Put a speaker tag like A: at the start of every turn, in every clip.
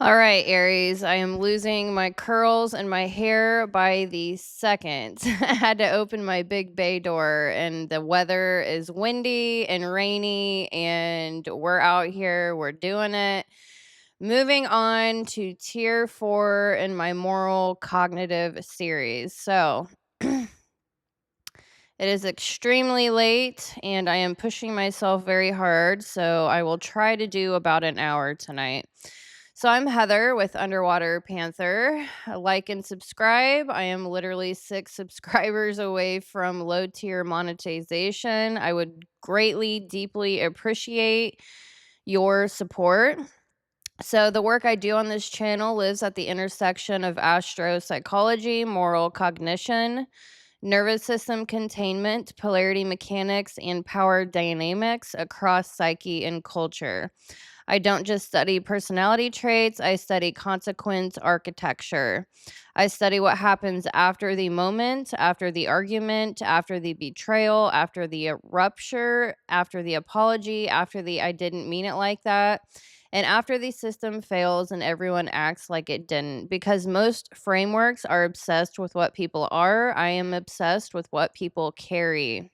A: All right, Aries, I am losing my curls and my hair by the second. I had to open my big bay door, and the weather is windy and rainy, and we're out here, we're doing it. Moving on to tier 4 in my moral cognitive series. So, it is extremely late, and I am pushing myself very hard. So, I will try to do about an hour tonight. So I'm Heather with Underwater Panther. Like and subscribe. I am literally 6 subscribers away from low tier monetization. I would greatly, deeply appreciate your support. So the work I do on this channel lives at the intersection of astro-psychology, moral cognition, nervous system containment, polarity mechanics, and power dynamics across psyche and culture. I don't just study personality traits, I study consequence architecture. I study what happens after the moment, after the argument, after the betrayal, after the rupture, after the apology, after the I didn't mean it like that, and after the system fails and everyone acts like it didn't. Because most frameworks are obsessed with what people are, I am obsessed with what people carry.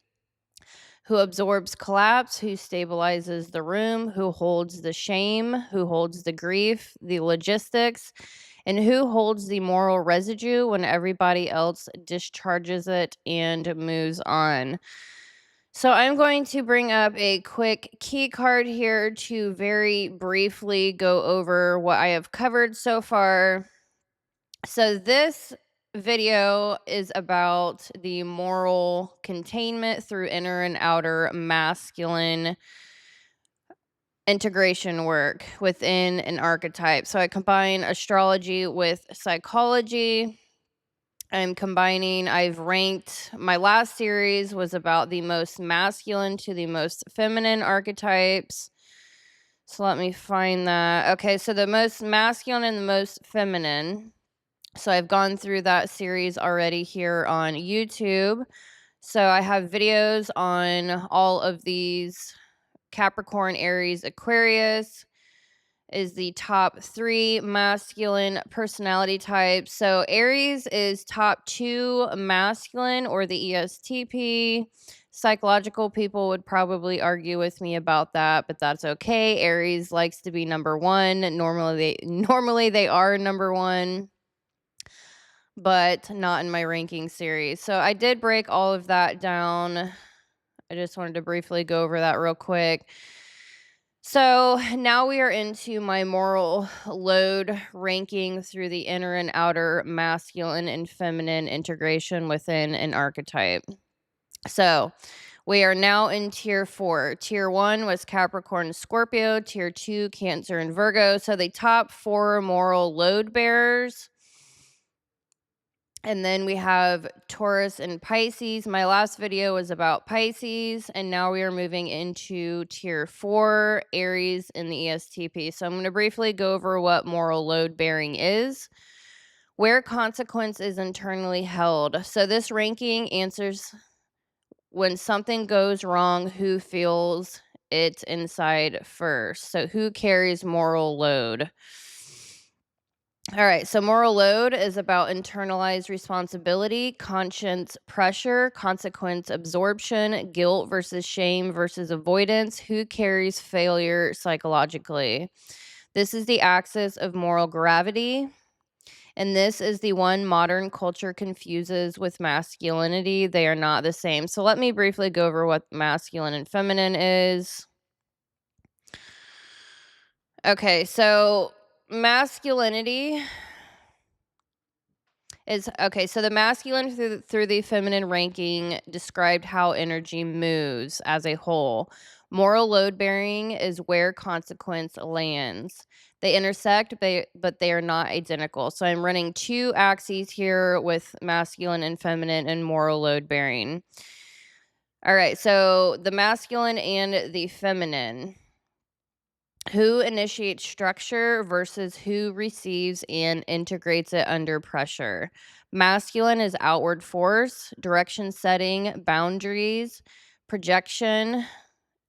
A: Who absorbs collapse, who stabilizes the room, who holds the shame, who holds the grief, the logistics, and who holds the moral residue when everybody else discharges it and moves on. So I'm going to bring up a quick key card here to very briefly go over what I have covered so far. So this video is about the moral containment through inner and outer masculine integration work within an archetype. So I combine astrology with psychology. I've ranked, my last series was about the most masculine to the most feminine archetypes. So let me find that. Okay, so the most masculine and the most feminine. So I've gone through that series already here on YouTube. So I have videos on all of these. Capricorn, Aries, Aquarius is the top 3 masculine personality types. So Aries is top 2 masculine, or the ESTP. Psychological people would probably argue with me about that, but that's okay. Aries likes to be number 1. Normally they are number 1, but not in my ranking series. So I did break all of that down. I just wanted to briefly go over that real quick. So now we are into my moral load ranking through the inner and outer masculine and feminine integration within an archetype. So we are now in tier 4. Tier 1 was Capricorn, Scorpio. Tier 2, Cancer and Virgo. So the top 4 moral load bearers. And then we have Taurus and Pisces. My last video was about Pisces, and now we are moving into tier 4, Aries and the ESTP. So I'm going to briefly go over what moral load bearing is, where consequence is internally held. So this ranking answers when something goes wrong, who feels it inside first. So who carries moral load? All right, so moral load is about internalized responsibility, conscience pressure, consequence absorption, guilt versus shame versus avoidance. Who carries failure psychologically? This is the axis of moral gravity, and this is the one modern culture confuses with masculinity. They are not the same. So let me briefly go over what masculine and feminine is. Okay, so masculinity is okay. So the masculine through the feminine ranking described how energy moves as a whole. Moral load bearing is where consequence lands. They intersect, but they are not identical. So I'm running 2 axes here with masculine and feminine and moral load bearing. All right, so the masculine and the feminine. Who initiates structure versus who receives and integrates it under pressure? Masculine is outward force, direction setting, boundaries, projection,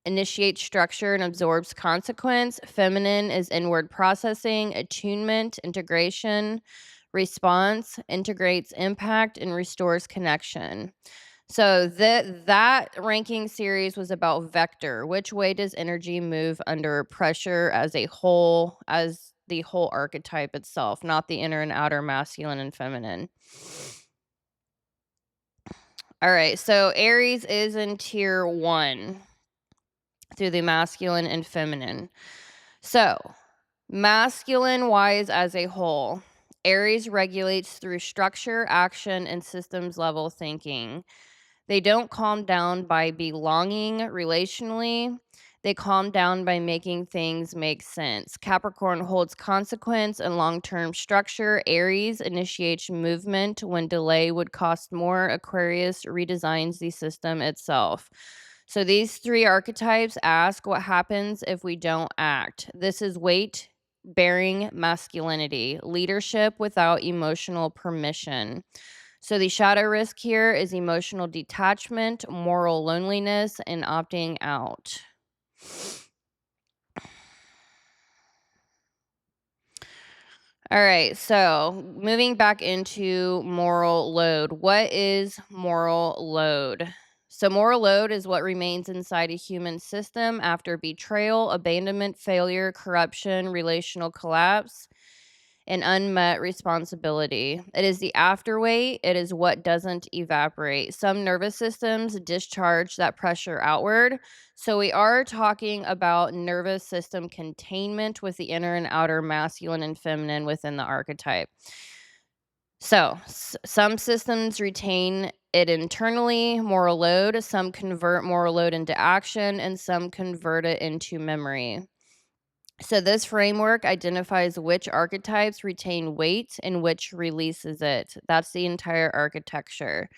A: initiates structure and absorbs consequence. Feminine is inward processing, attunement, integration, response, integrates impact, and restores connection. So that ranking series was about vector. Which way does energy move under pressure as a whole, as the whole archetype itself, not the inner and outer masculine and feminine. All right, so Aries is in tier 1 through the masculine and feminine. So, masculine wise as a whole, Aries regulates through structure, action, and systems level thinking. They don't calm down by belonging relationally. They calm down by making things make sense. Capricorn holds consequence and long term structure. Aries initiates movement when delay would cost more. Aquarius redesigns the system itself. So these 3 archetypes ask what happens if we don't act. This is weight bearing masculinity, leadership without emotional permission. So the shadow risk here is emotional detachment, moral loneliness, and opting out. All right, so moving back into moral load. What is moral load? So moral load is what remains inside a human system after betrayal, abandonment, failure, corruption, relational collapse, and unmet responsibility. It is the afterweight. It is what doesn't evaporate. Some nervous systems discharge that pressure outward. So we are talking about nervous system containment with the inner and outer masculine and feminine within the archetype. So some systems retain it internally, moral load. Some convert moral load into action, and some convert it into memory. So this framework identifies which archetypes retain weight and which releases it. That's the entire architecture.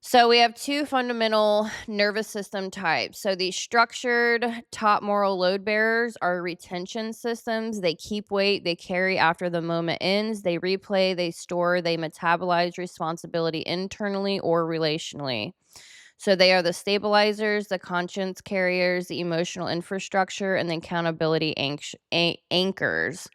A: So we have 2 fundamental nervous system types. So the structured top moral load bearers are retention systems. They keep weight, they carry after the moment ends, they replay, they store, they metabolize responsibility internally or relationally. So they are the stabilizers, the conscience carriers, the emotional infrastructure, and the accountability anchors.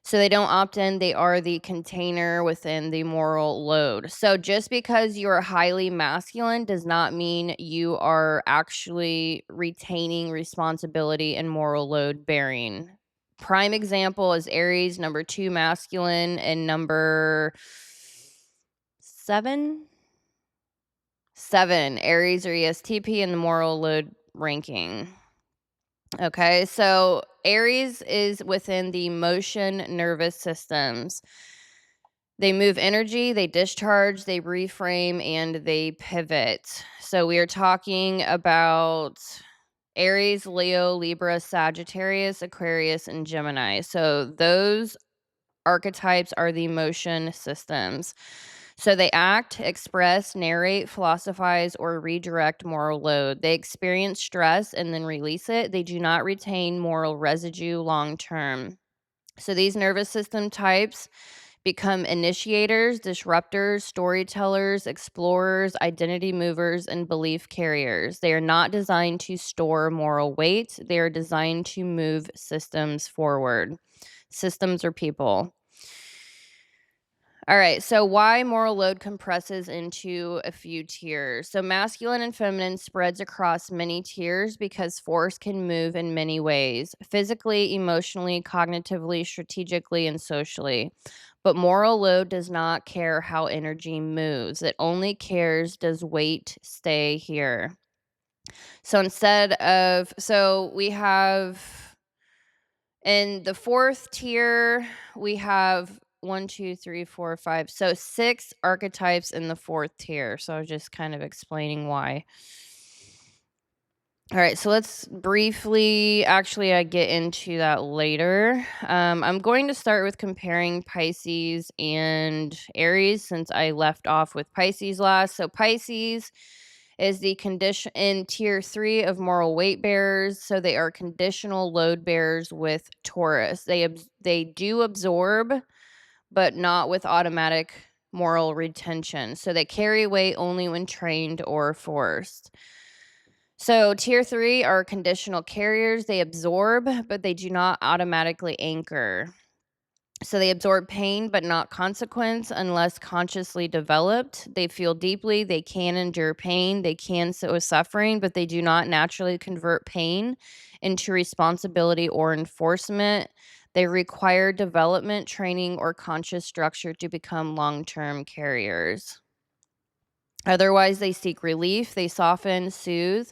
A: So they don't opt in, they are the container within the moral load. So just because you are highly masculine does not mean you are actually retaining responsibility and moral load bearing. Prime example is Aries, number 2 masculine, and number 7 Aries or ESTP in the moral load ranking. Okay, so Aries is within the motion nervous systems. They move energy, they discharge, they reframe, and they pivot. So we are talking about Aries, Leo, Libra, Sagittarius, Aquarius, and Gemini. So those archetypes are the motion systems. So they act, express, narrate, philosophize, or redirect moral load. They experience stress and then release it. They do not retain moral residue long term. So these nervous system types become initiators, disruptors, storytellers, explorers, identity movers, and belief carriers. They are not designed to store moral weight. They are designed to move systems forward. Systems or people. All right, so why moral load compresses into a few tiers. So masculine and feminine spreads across many tiers because force can move in many ways, physically, emotionally, cognitively, strategically, and socially. But moral load does not care how energy moves. It only cares, does weight stay here? So we have in the 4th tier, we have 1, 2, 3, 4, 5. So 6 archetypes in the 4th tier. So I was just kind of explaining why. All right, so let's briefly, actually, I get into that later. I'm going to start with comparing Pisces and Aries since I left off with Pisces last. So Pisces is the condition in tier 3 of moral weight bearers. So they are conditional load bearers with Taurus. They do absorb, but not with automatic moral retention. So they carry weight only when trained or forced. So tier 3 are conditional carriers. They absorb, but they do not automatically anchor. So they absorb pain, but not consequence unless consciously developed. They feel deeply. They can endure pain. They can sit with suffering, but they do not naturally convert pain into responsibility or enforcement. They require development, training, or conscious structure to become long-term carriers. Otherwise, they seek relief, they soften, soothe,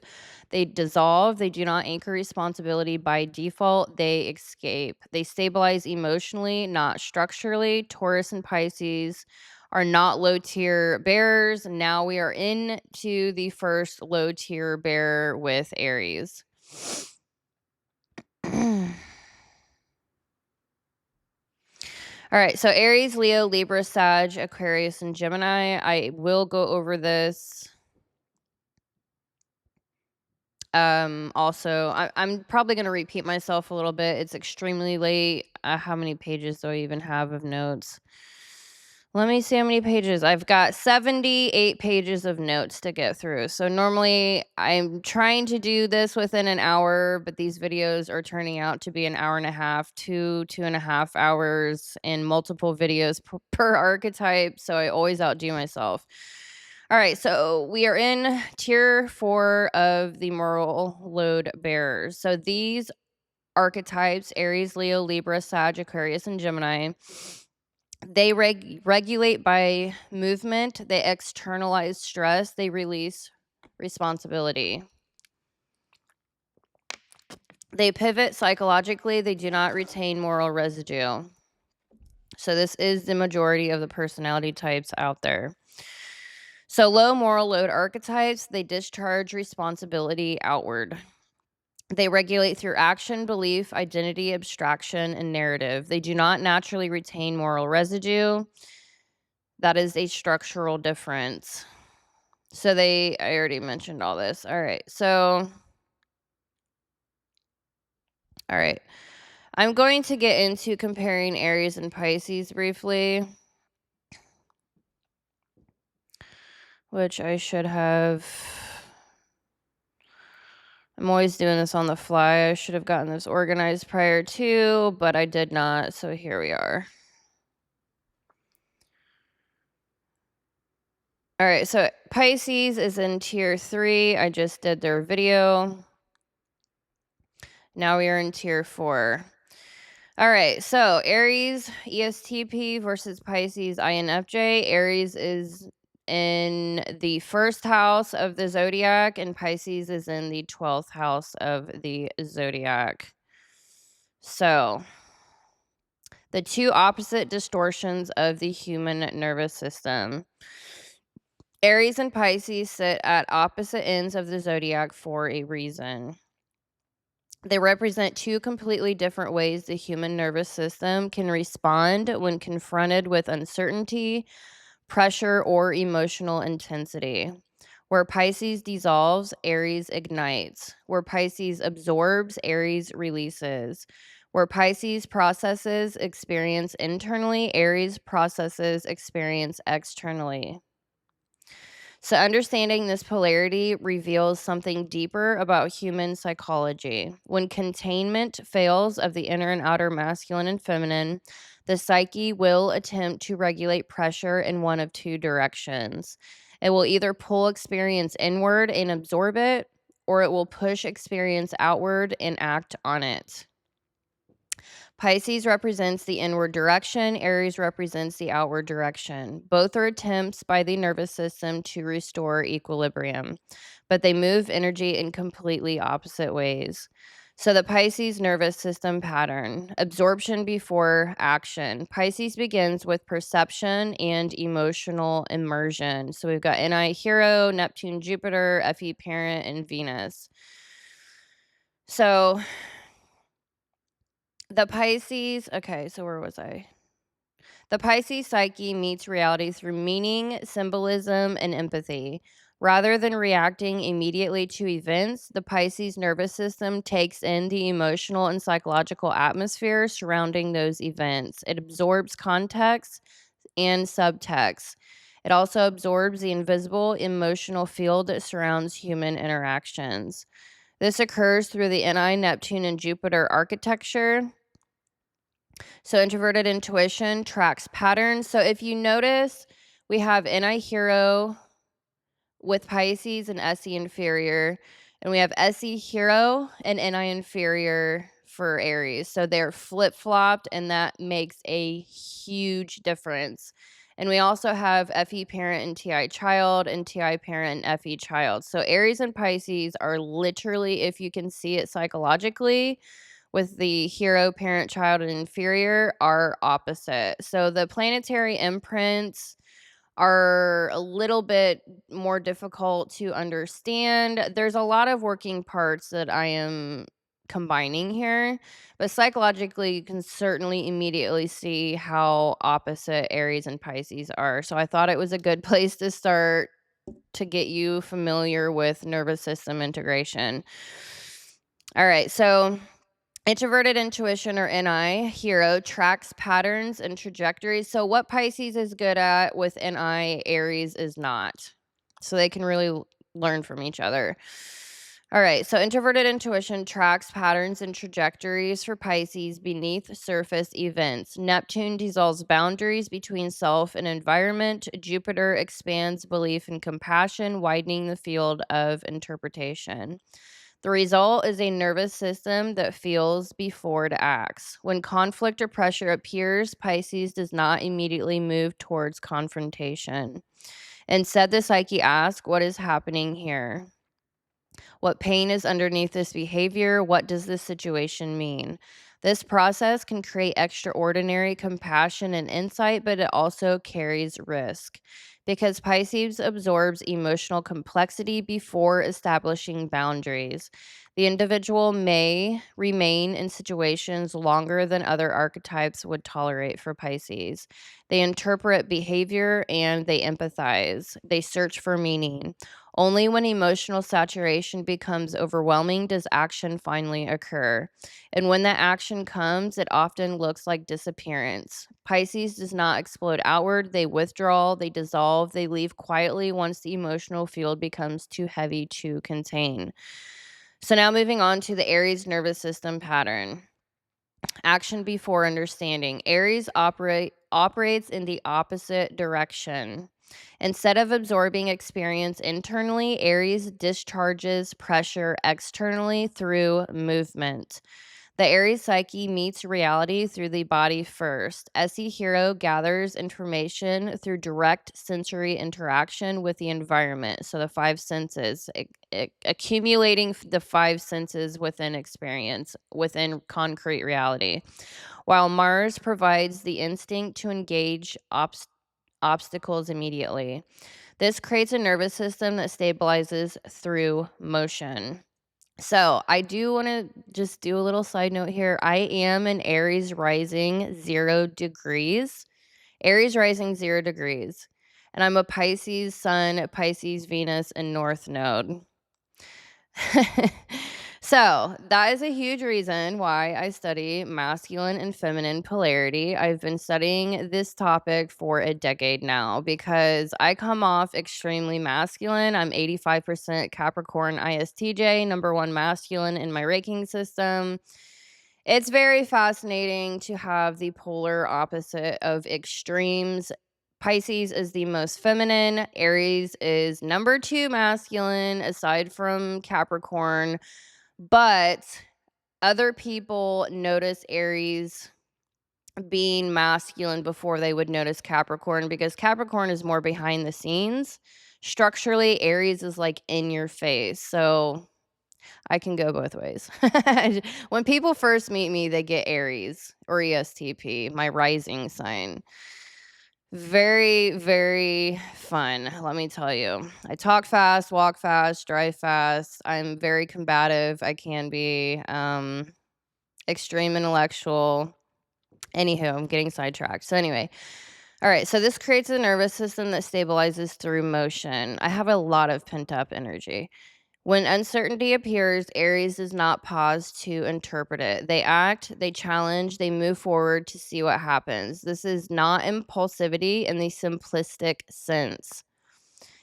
A: they dissolve, they do not anchor responsibility by default, they escape. They stabilize emotionally, not structurally. Taurus and Pisces are not low tier bearers. Now we are into the first low tier bearer with Aries. All right, so Aries, Leo, Libra, Sag, Aquarius, and Gemini. I will go over this. Also, I'm probably going to repeat myself a little bit. It's extremely late. How many pages do I even have of notes? Let me see how many pages. I've got 78 pages of notes to get through. So normally I'm trying to do this within an hour, but these videos are turning out to be an hour and a half, 2.5 hours, and multiple videos per archetype. So I always outdo myself. All right, so we are in tier 4 of the moral load bearers. So these archetypes, Aries, Leo, Libra, Sag, Aquarius, and Gemini, they regulate by movement, they externalize stress, they release responsibility. They pivot psychologically, they do not retain moral residue. So this is the majority of the personality types out there. So low moral load archetypes, they discharge responsibility outward. They regulate through action, belief, identity, abstraction, and narrative. They do not naturally retain moral residue. That is a structural difference. So I already mentioned all this. All right. All right. I'm going to get into comparing Aries and Pisces briefly, which I should have. I'm always doing this on the fly. I should have gotten this organized prior to, but I did not. So here we are. All right. So Pisces is in tier 3. I just did their video. Now we are in tier 4. All right, so Aries, ESTP versus Pisces, INFJ. Aries is in the first house of the zodiac, and Pisces is in the 12th house of the zodiac. So, the two opposite distortions of the human nervous system. Aries and Pisces sit at opposite ends of the zodiac for a reason. They represent two completely different ways the human nervous system can respond when confronted with uncertainty, pressure, or emotional intensity. Where Pisces dissolves, Aries ignites. Where Pisces absorbs, Aries releases. Where Pisces processes experience internally, Aries processes experience externally. So, understanding this polarity reveals something deeper about human psychology. When containment fails of the inner and outer masculine and feminine, the psyche will attempt to regulate pressure in one of two directions. It will either pull experience inward and absorb it, or it will push experience outward and act on it. Pisces represents the inward direction, Aries represents the outward direction. Both are attempts by the nervous system to restore equilibrium, but they move energy in completely opposite ways. So, the Pisces nervous system pattern absorption before action. Pisces begins with perception and emotional immersion. So, we've got NI hero, Neptune, Jupiter, FE parent, and Venus. So, the Pisces, okay, so where was I? The Pisces psyche meets reality through meaning, symbolism, and empathy. Rather than reacting immediately to events, the Pisces nervous system takes in the emotional and psychological atmosphere surrounding those events. It absorbs context and subtext. It also absorbs the invisible emotional field that surrounds human interactions. This occurs through the NI, Neptune, and Jupiter architecture. So introverted intuition tracks patterns. So if you notice, we have NI hero with Pisces and SE inferior, and we have SE hero and NI inferior for Aries. So they're flip-flopped, and that makes a huge difference. And we also have FE parent and TI child, and TI parent and FE child. So Aries and Pisces are literally, if you can see it psychologically, with the hero, parent, child, and inferior, are opposite. So the planetary imprints are a little bit more difficult to understand. There's a lot of working parts that I am combining here, but psychologically, you can certainly immediately see how opposite Aries and Pisces are. So I thought it was a good place to start to get you familiar with nervous system integration. All right, so introverted intuition, or NI hero, tracks patterns and trajectories. So what Pisces is good at with NI, Aries is not. So they can really learn from each other. All right, so introverted intuition tracks patterns and trajectories for Pisces beneath surface events. Neptune dissolves boundaries between self and environment. Jupiter expands belief and compassion, widening the field of interpretation. The result is a nervous system that feels before it acts. When conflict or pressure appears, Pisces does not immediately move towards confrontation. Instead, the psyche asks, what is happening here? What pain is underneath this behavior? What does this situation mean? This process can create extraordinary compassion and insight, but it also carries risk because Pisces absorbs emotional complexity before establishing boundaries. The individual may remain in situations longer than other archetypes would tolerate for Pisces. They interpret behavior and they empathize. They search for meaning. Only when emotional saturation becomes overwhelming does action finally occur. And when that action comes, it often looks like disappearance. Pisces does not explode outward, they withdraw, they dissolve, they leave quietly once the emotional field becomes too heavy to contain. So now moving on to the Aries nervous system pattern. Action before understanding. Aries operates in the opposite direction. Instead of absorbing experience internally, Aries discharges pressure externally through movement. The Aries psyche meets reality through the body first. SE hero gathers information through direct sensory interaction with the environment. So the five senses, accumulating the five senses within experience, within concrete reality. While Mars provides the instinct to engage obstacles immediately. This creates a nervous system that stabilizes through motion. So I do want to just do a little side note here. I am an Aries rising 0 degrees. Aries rising 0 degrees. And I'm a Pisces sun, Pisces Venus, and North node. So that is a huge reason why I study masculine and feminine polarity. I've been studying this topic for a decade now because I come off extremely masculine. I'm 85% Capricorn ISTJ, number one masculine in my ranking system. It's very fascinating to have the polar opposite of extremes. Pisces is the most feminine. Aries is number two masculine, aside from Capricorn. But other people notice Aries being masculine before they would notice Capricorn because Capricorn is more behind the scenes. Structurally, Aries is like in your face. So I can go both ways. When people first meet me, they get Aries or ESTP, my rising sign. Very, very fun, let me tell you. I talk fast, walk fast, drive fast. I'm very combative. I can be extreme intellectual. Anywho, I'm getting sidetracked. So anyway, all right. So this creates a nervous system that stabilizes through motion. I have a lot of pent up energy. When uncertainty appears, Aries does not pause to interpret it. They act, they challenge, they move forward to see what happens. This is not impulsivity in the simplistic sense.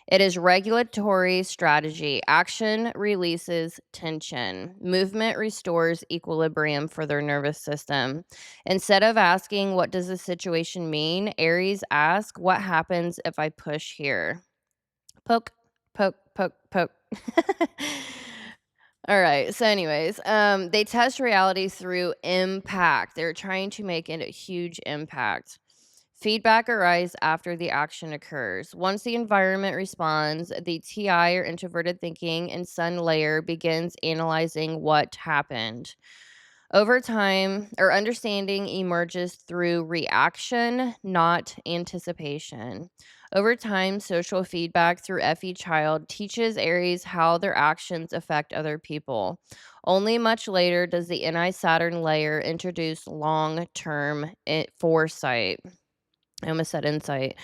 A: It is regulatory strategy. Action releases tension. Movement restores equilibrium for their nervous system. Instead of asking, what does the situation mean? Aries ask, what happens if I push here? Poke, poke, poke, poke. All right. So, anyways, they test reality through impact. They're trying to make it a huge impact. Feedback arises after the action occurs. Once the environment responds, the TI or introverted thinking and sun layer begins analyzing what happened. Over time, or understanding emerges through reaction, not anticipation. Over time, social feedback through FE Child teaches Aries how their actions affect other people. Only much later does the NI Saturn layer introduce long term foresight. I almost said insight.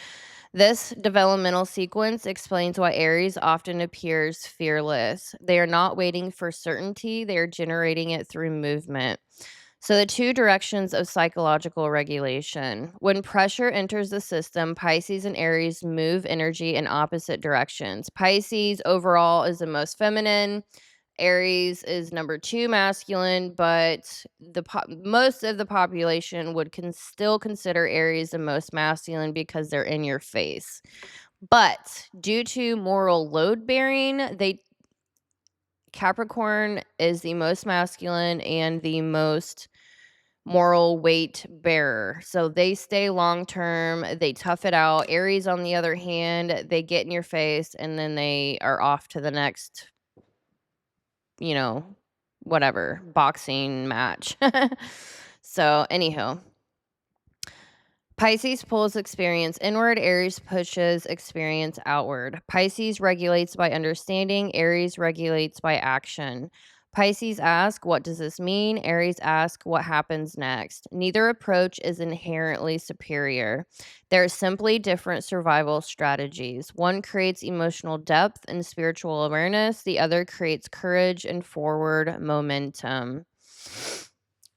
A: This developmental sequence explains why Aries often appears fearless. They are not waiting for certainty, they are generating it through movement. So, the two directions of psychological regulation. When pressure enters the system, Pisces and Aries move energy in opposite directions. Pisces overall is the most feminine. Aries is number 2 masculine, but most of the population would still consider Aries the most masculine because they're in your face. But due to moral load bearing, Capricorn is the most masculine and the most moral weight bearer. So they stay long term, they tough it out. Aries, on the other hand, they get in your face and then they are off to the next, you know, whatever, boxing match. So, anyhow, Pisces pulls experience inward, Aries pushes experience outward. Pisces regulates by understanding, Aries regulates by action. Pisces ask, what does this mean? Aries ask, what happens next? Neither approach is inherently superior. There are simply different survival strategies. One creates emotional depth and spiritual awareness, the other creates courage and forward momentum.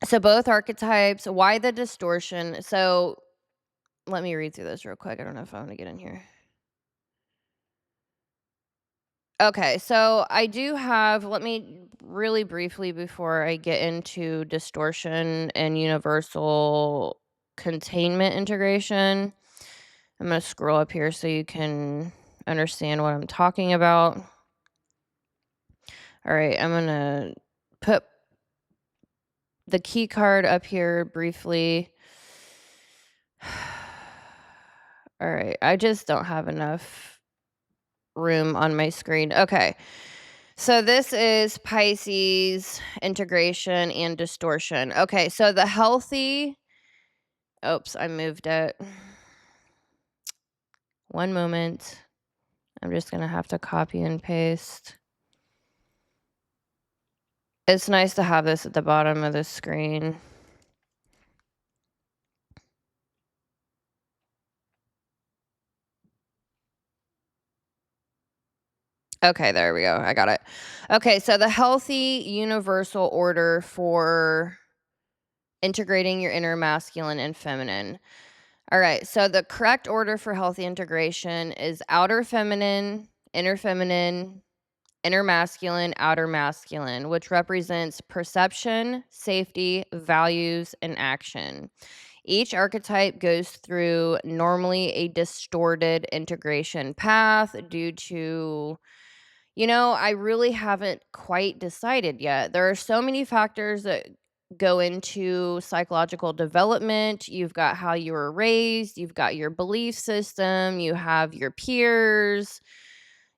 A: So, both archetypes, why the distortion? So, let me read through this real quick. I don't know if I want to get in here. Okay, so I do have, let me really briefly before I get into distortion and universal containment integration, I'm going to scroll up here so you can understand what I'm talking about. All right, I'm going to put the key card up here briefly. All right, I just don't have enough room on my screen. Okay. So this is Pisces integration and distortion. Okay, so the healthy, oops, I moved it. One moment. I'm just going to have to copy and paste. It's nice to have this at the bottom of the screen. Okay, there we go. I got it. Okay, so the healthy universal order for integrating your inner masculine and feminine. All right, so the correct order for healthy integration is outer feminine, inner masculine, outer masculine, which represents perception, safety, values, and action. Each archetype goes through normally a distorted integration path due to, I really haven't quite decided yet. There are so many factors that go into psychological development. You've got how you were raised, you've got your belief system, you have your peers,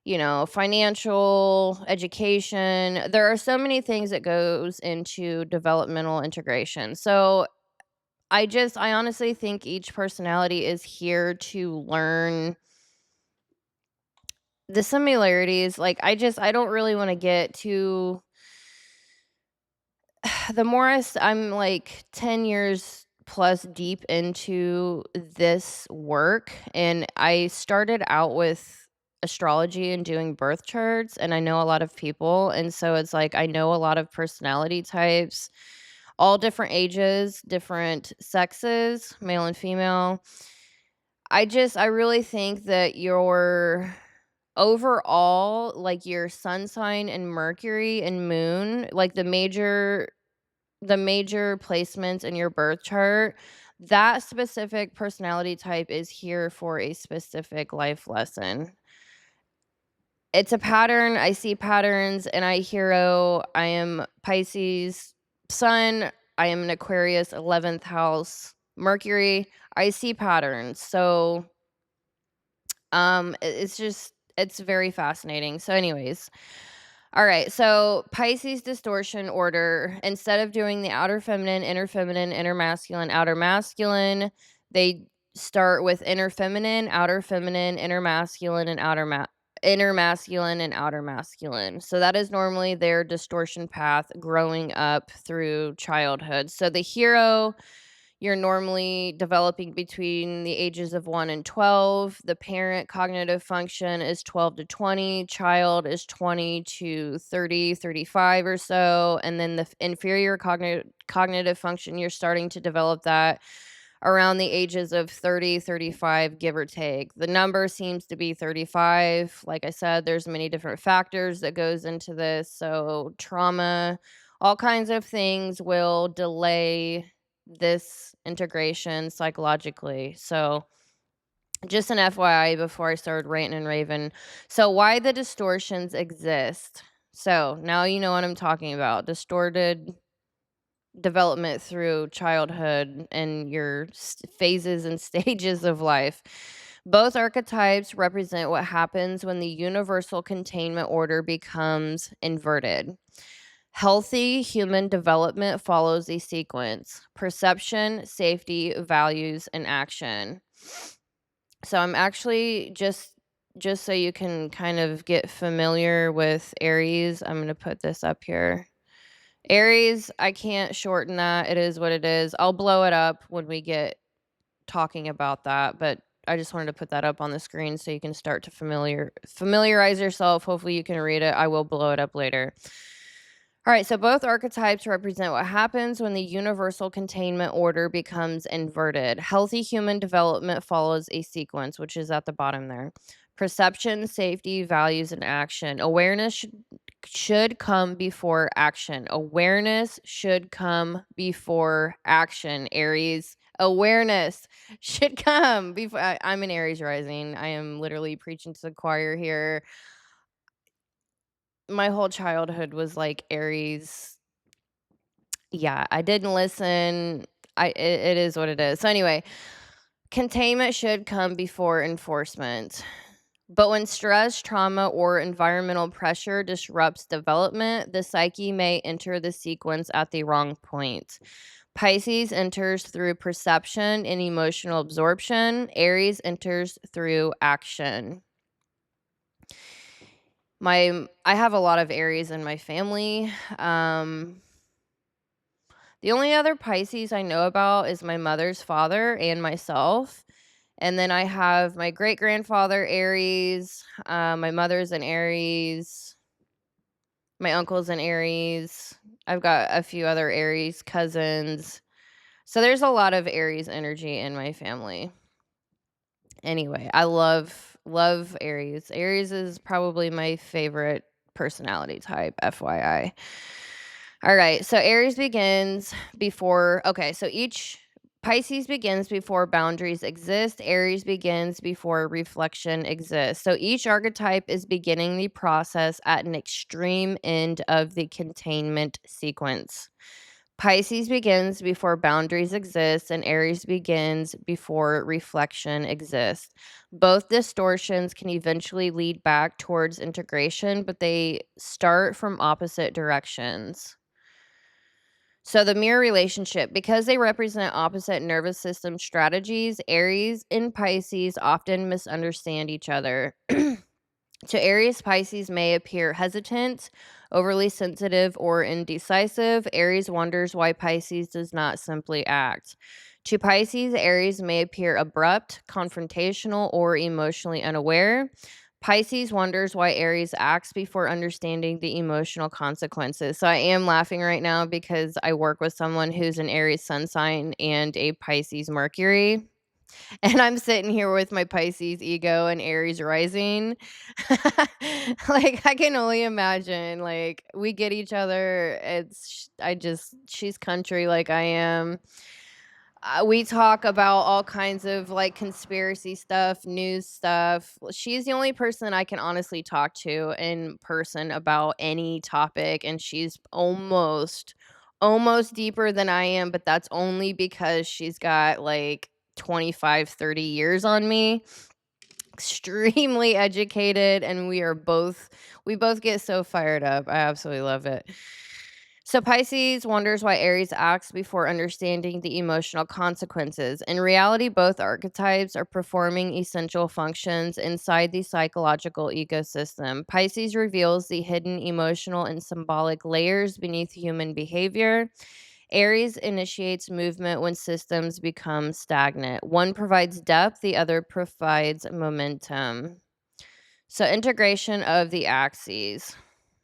A: financial, education. There are so many things that goes into developmental integration. So I honestly think each personality is here to learn the similarities. Like I don't really want to get too the more I'm like 10 years plus deep into this work, and I started out with astrology and doing birth charts, and I know a lot of people, and so it's like I know a lot of personality types, all different ages, different sexes, male and female. I really think that your overall, like, your sun sign and Mercury and moon, like, the major placements in your birth chart, that specific personality type is here for a specific life lesson. It's a pattern. I see patterns and I hero. I am Pisces sun. I am an Aquarius 11th house Mercury. I see patterns. So it's very fascinating. So anyways, all right. So Pisces distortion order, instead of doing the outer feminine, inner masculine, outer masculine, they start with inner feminine, inner masculine, and inner masculine and outer masculine. So that is normally their distortion path growing up through childhood. So the hero, you're normally developing between the ages of 1 and 12. The parent cognitive function is 12 to 20. Child is 20 to 30, 35 or so. And then the inferior cognitive function, you're starting to develop that around the ages of 30, 35, give or take. The number seems to be 35. Like I said, there's many different factors that goes into this. So trauma, all kinds of things will delay this integration psychologically. So just an FYI before I started ranting and raving. So why the distortions exist. So now you know what I'm talking about. Distorted development through childhood and your phases and stages of life. Both archetypes represent what happens when the universal containment order becomes inverted. Healthy human development follows a sequence: perception, safety, values, and action. So I'm actually just so you can kind of get familiar with Aries, I'm going to put this up here. Aries, I can't shorten that. It is what it is. I'll blow it up when we get talking about that, but I just wanted to put that up on the screen so you can start to familiarize yourself. Hopefully you can read it. I will blow it up later. All right, so both archetypes represent what happens when the universal containment order becomes inverted. Healthy human development follows a sequence, which is at the bottom there. Perception, safety, values, and action. Awareness should come before action. Awareness should come before action, Aries. Awareness should come before. I'm an Aries rising. I am literally preaching to the choir here. My whole childhood was like Aries. Yeah, I didn't listen. It is what it is. So anyway, containment should come before enforcement. But when stress, trauma, or environmental pressure disrupts development, the psyche may enter the sequence at the wrong point. Pisces enters through perception and emotional absorption. Aries enters through action. I have a lot of Aries in my family. The only other Pisces I know about is my mother's father and myself. And then I have my great-grandfather Aries, my mother's an Aries, my uncle's an Aries. I've got a few other Aries cousins. So there's a lot of Aries energy in my family. Anyway, I love Aries. Aries is probably my favorite personality type, FYI. All right, so Aries begins before, so each Pisces begins before boundaries exist. Aries begins before reflection exists. So each archetype is beginning the process at an extreme end of the containment sequence. Pisces begins before boundaries exist, and Aries begins before reflection exists. Both distortions can eventually lead back towards integration, but they start from opposite directions. So the mirror relationship, because they represent opposite nervous system strategies, Aries and Pisces often misunderstand each other. To Aries, Pisces may appear hesitant, overly sensitive, or indecisive. Aries wonders why Pisces does not simply act. To Pisces, Aries may appear abrupt, confrontational, or emotionally unaware. Pisces wonders why Aries acts before understanding the emotional consequences. So I am laughing right now because I work with someone who's an Aries sun sign and a Pisces Mercury. And I'm sitting here with my Pisces ego and Aries rising. Like, I can only imagine, like, we get each other. She's country like I am. We talk about all kinds of like conspiracy stuff, news stuff. She's the only person I can honestly talk to in person about any topic, and she's almost deeper than I am, but that's only because she's got like 25, 30 years on me. Extremely educated, and we both get so fired up. I absolutely love it. So Pisces wonders why Aries acts before understanding the emotional consequences. In reality, both archetypes are performing essential functions inside the psychological ecosystem. Pisces reveals the hidden emotional and symbolic layers beneath human behavior. Aries initiates movement when systems become stagnant. One provides depth, the other provides momentum. So, integration of the axes.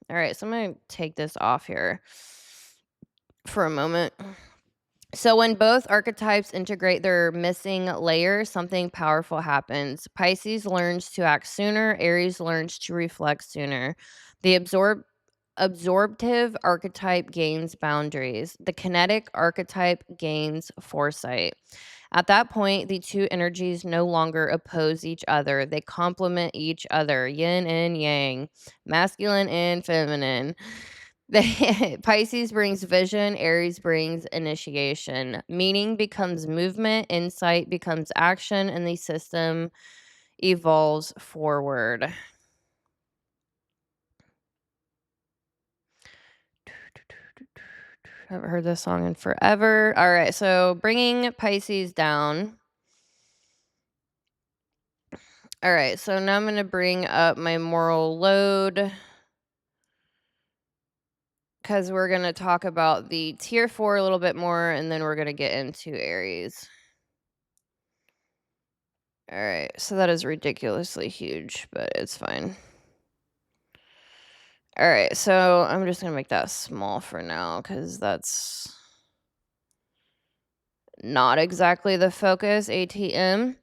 A: All right, so I'm going to take this off here for a moment. So, when both archetypes integrate their missing layers, something powerful happens. Pisces learns to act sooner, Aries learns to reflect sooner. The absorptive archetype gains boundaries. The kinetic archetype gains foresight. At that point, the two energies no longer oppose each other. They complement each other, yin and yang, masculine and feminine. Pisces brings vision, Aries brings initiation. Meaning becomes movement, insight becomes action, and the system evolves forward. Haven't heard this song in forever. All right, so bringing Pisces down. All right, so now I'm going to bring up my moral load because we're going to talk about the tier 4 a little bit more, and then we're going to get into Aries. All right, so that is ridiculously huge, but it's fine. All right, so I'm just going to make that small for now because that's not exactly the focus, ATM.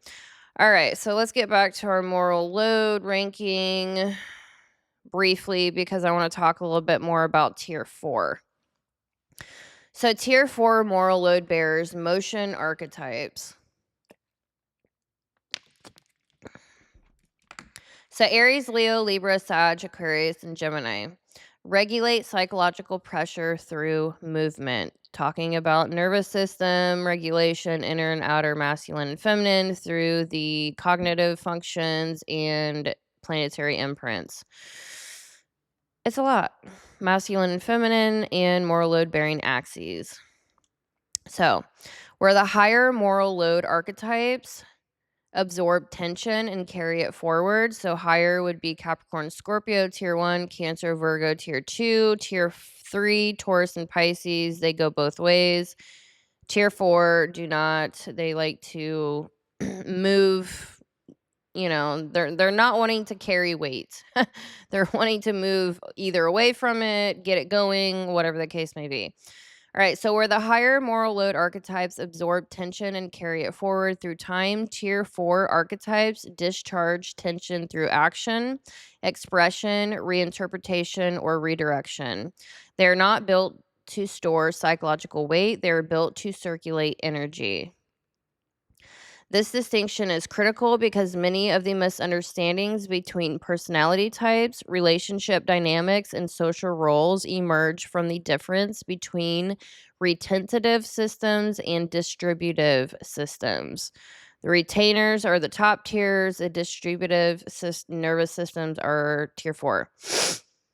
A: All right, so let's get back to our moral load ranking briefly because I want to talk a little bit more about tier 4. So tier 4 moral load bearers, motion archetypes. So Aries, Leo, Libra, Sag, Aquarius, and Gemini regulate psychological pressure through movement. Talking about nervous system regulation, inner and outer masculine and feminine through the cognitive functions and planetary imprints. It's a lot. Masculine and feminine and moral load bearing axes. So, where the higher moral load archetypes absorb tension and carry it forward. So higher would be Capricorn, Scorpio, tier 1, Cancer, Virgo, tier 2, tier 3, Taurus and Pisces, they go both ways. Tier 4 do not. They like to move, they're not wanting to carry weight. They're wanting to move either away from it, get it going, whatever the case may be. All right, so where the higher moral load archetypes absorb tension and carry it forward through time, tier 4 archetypes discharge tension through action, expression, reinterpretation, or redirection. They're not built to store psychological weight, they're built to circulate energy. This distinction is critical because many of the misunderstandings between personality types, relationship dynamics, and social roles emerge from the difference between retentive systems and distributive systems. The retainers are the top tiers, the distributive nervous systems are tier 4.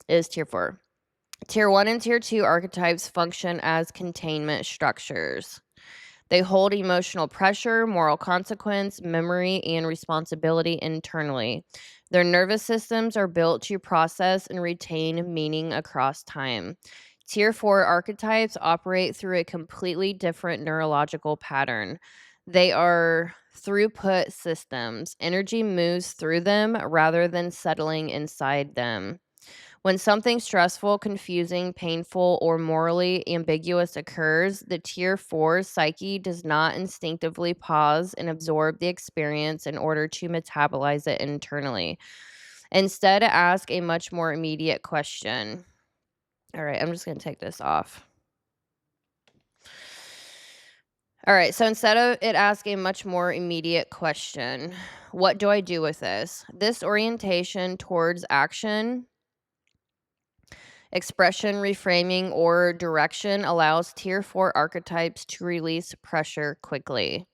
A: Is tier 4. Tier 1 and tier 2 archetypes function as containment structures. They hold emotional pressure, moral consequence, memory, and responsibility internally. Their nervous systems are built to process and retain meaning across time. Tier 4 archetypes operate through a completely different neurological pattern. They are throughput systems. Energy moves through them rather than settling inside them. When something stressful, confusing, painful, or morally ambiguous occurs, the Tier 4 psyche does not instinctively pause and absorb the experience in order to metabolize it internally. Instead, ask a much more immediate question. All right, I'm just going to take this off. All right, so instead of it asking a much more immediate question, what do I do with this? This orientation towards action, expression, reframing, or direction allows Tier 4 archetypes to release pressure quickly.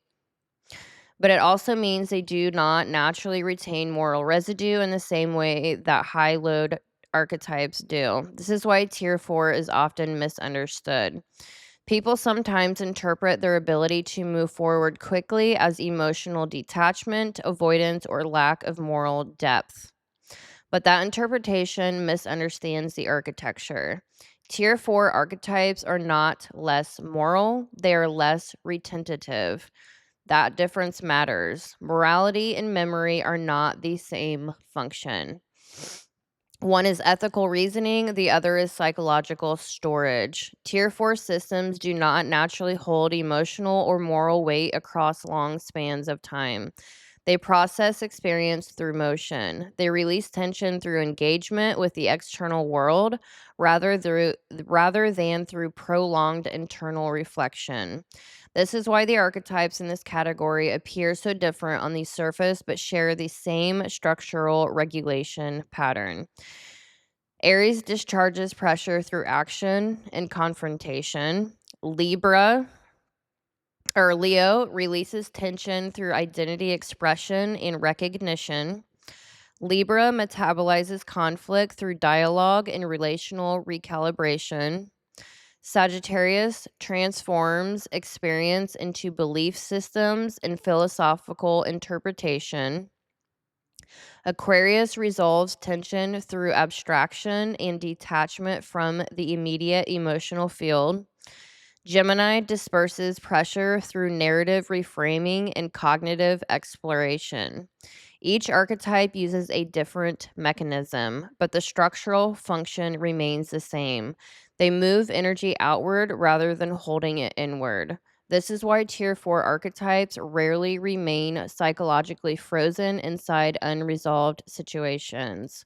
A: But it also means they do not naturally retain moral residue in the same way that high load archetypes do. This is why Tier 4 is often misunderstood. People sometimes interpret their ability to move forward quickly as emotional detachment, avoidance, or lack of moral depth. But that interpretation misunderstands the architecture. Tier 4 archetypes are not less moral, they are less retentive. That difference matters. Morality and memory are not the same function. One is ethical reasoning, the other is psychological storage. Tier 4 systems do not naturally hold emotional or moral weight across long spans of time. They process experience through motion. They release tension through engagement with the external world rather than through prolonged internal reflection. This is why the archetypes in this category appear so different on the surface but share the same structural regulation pattern. Aries discharges pressure through action and confrontation. Leo releases tension through identity expression and recognition. Libra metabolizes conflict through dialogue and relational recalibration. Sagittarius transforms experience into belief systems and philosophical interpretation. Aquarius resolves tension through abstraction and detachment from the immediate emotional field. Gemini disperses pressure through narrative reframing and cognitive exploration. Each archetype uses a different mechanism, but the structural function remains the same. They move energy outward rather than holding it inward. This is why Tier 4 archetypes rarely remain psychologically frozen inside unresolved situations.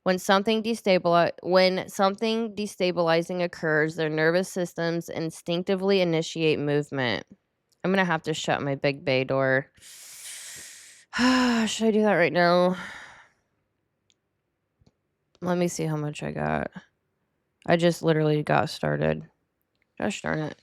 A: When something destabilizing occurs, their nervous systems instinctively initiate movement. I'm gonna have to shut my big bay door. Should I do that right now? Let me see how much I got. I just literally got started. Gosh darn it.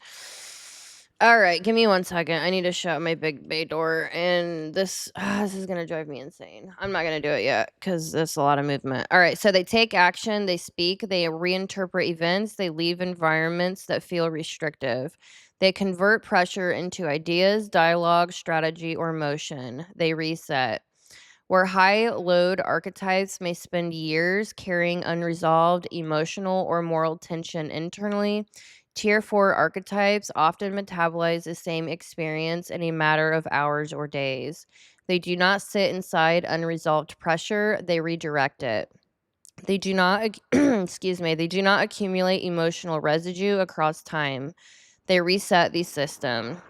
A: All right, give me 1 second. I need to shut my big bay door, and this is gonna drive me insane. I'm not gonna do it yet because there's a lot of movement. All right, so they take action, they speak, they reinterpret events, they leave environments that feel restrictive. They convert pressure into ideas, dialogue, strategy, or motion. They reset. Where high load archetypes may spend years carrying unresolved emotional or moral tension internally, Tier 4 archetypes often metabolize the same experience in a matter of hours or days. They do not sit inside unresolved pressure, they redirect it. They do not they do not accumulate emotional residue across time. They reset the system.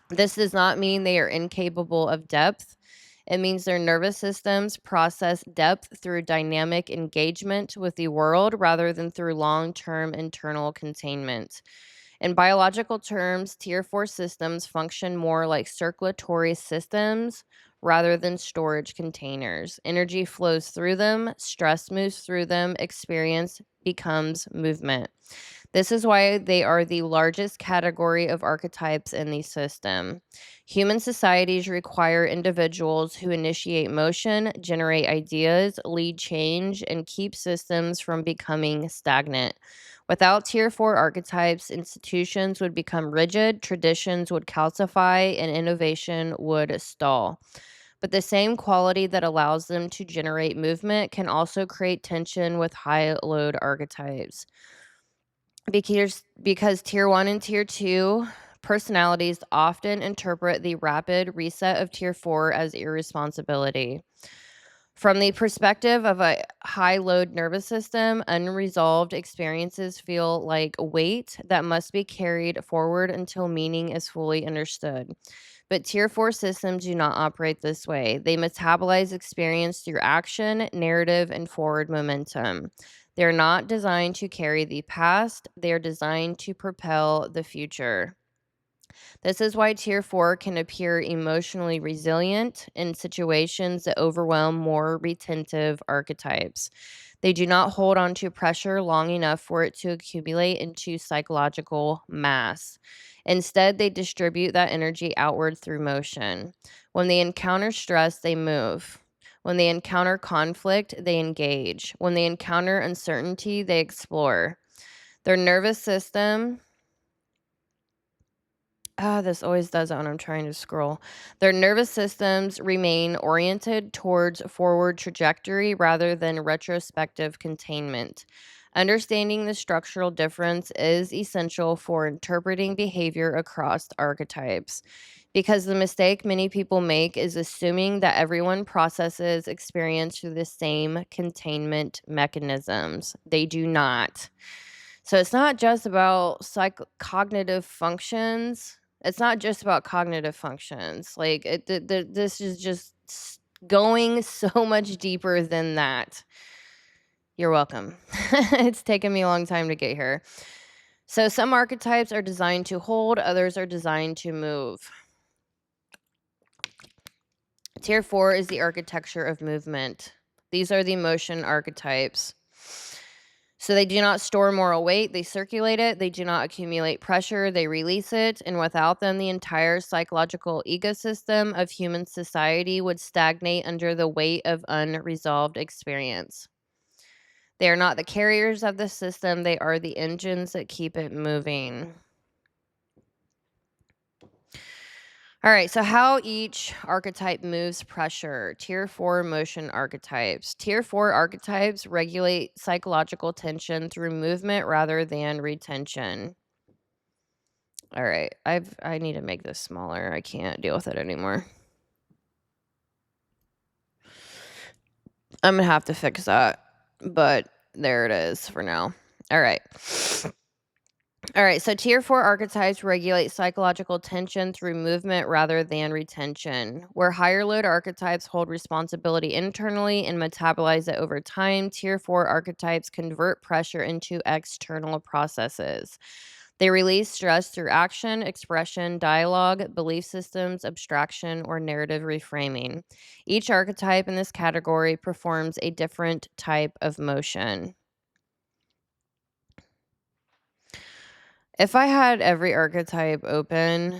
A: This does not mean they are incapable of depth. It means their nervous systems process depth through dynamic engagement with the world rather than through long term internal containment. In biological terms, Tier 4 systems function more like circulatory systems rather than storage containers. Energy flows through them, stress moves through them, experience becomes movement. This is why they are the largest category of archetypes in the system. Human societies require individuals who initiate motion, generate ideas, lead change, and keep systems from becoming stagnant. Without Tier 4 archetypes, institutions would become rigid, traditions would calcify, and innovation would stall. But the same quality that allows them to generate movement can also create tension with high load archetypes. Because Tier 1 and Tier 2 Personalities often interpret the rapid reset of Tier 4 as irresponsibility. From the perspective of a high load nervous system, unresolved experiences feel like weight that must be carried forward until meaning is fully understood. But Tier 4 systems do not operate this way. They metabolize experience through action, narrative, and forward momentum. They're not designed to carry the past, they're designed to propel the future. This is why Tier 4 can appear emotionally resilient in situations that overwhelm more retentive archetypes. They do not hold on to pressure long enough for it to accumulate into psychological mass. Instead, they distribute that energy outward through motion. When they encounter stress, they move. When they encounter conflict, they engage. When they encounter uncertainty, they explore. Their nervous system this always does it when I'm trying to scroll. Their nervous systems remain oriented towards forward trajectory rather than retrospective containment. Understanding the structural difference is essential for interpreting behavior across archetypes. Because the mistake many people make is assuming that everyone processes experience through the same containment mechanisms. They do not. So it's not just about cognitive functions. It's not just about cognitive functions. Like this is just going so much deeper than that. You're welcome. It's taken me a long time to get here. So some archetypes are designed to hold, others are designed to move. Tier 4 is the architecture of movement. These are the motion archetypes. So they do not store moral weight, they circulate it, they do not accumulate pressure, they release it, and without them, the entire psychological ecosystem of human society would stagnate under the weight of unresolved experience. They are not the carriers of the system, they are the engines that keep it moving. All right, so how each archetype moves pressure. Tier 4 motion archetypes. Tier 4 archetypes regulate psychological tension through movement rather than retention. All right, I need to make this smaller. I can't deal with it anymore. I'm going to have to fix that, but there it is for now. All right. So Tier 4 archetypes regulate psychological tension through movement rather than retention. Where higher load archetypes hold responsibility internally and metabolize it over time, Tier 4 archetypes convert pressure into external processes. They release stress through action, expression, dialogue, belief systems, abstraction, or narrative reframing. Each archetype in this category performs a different type of motion. If I had every archetype open,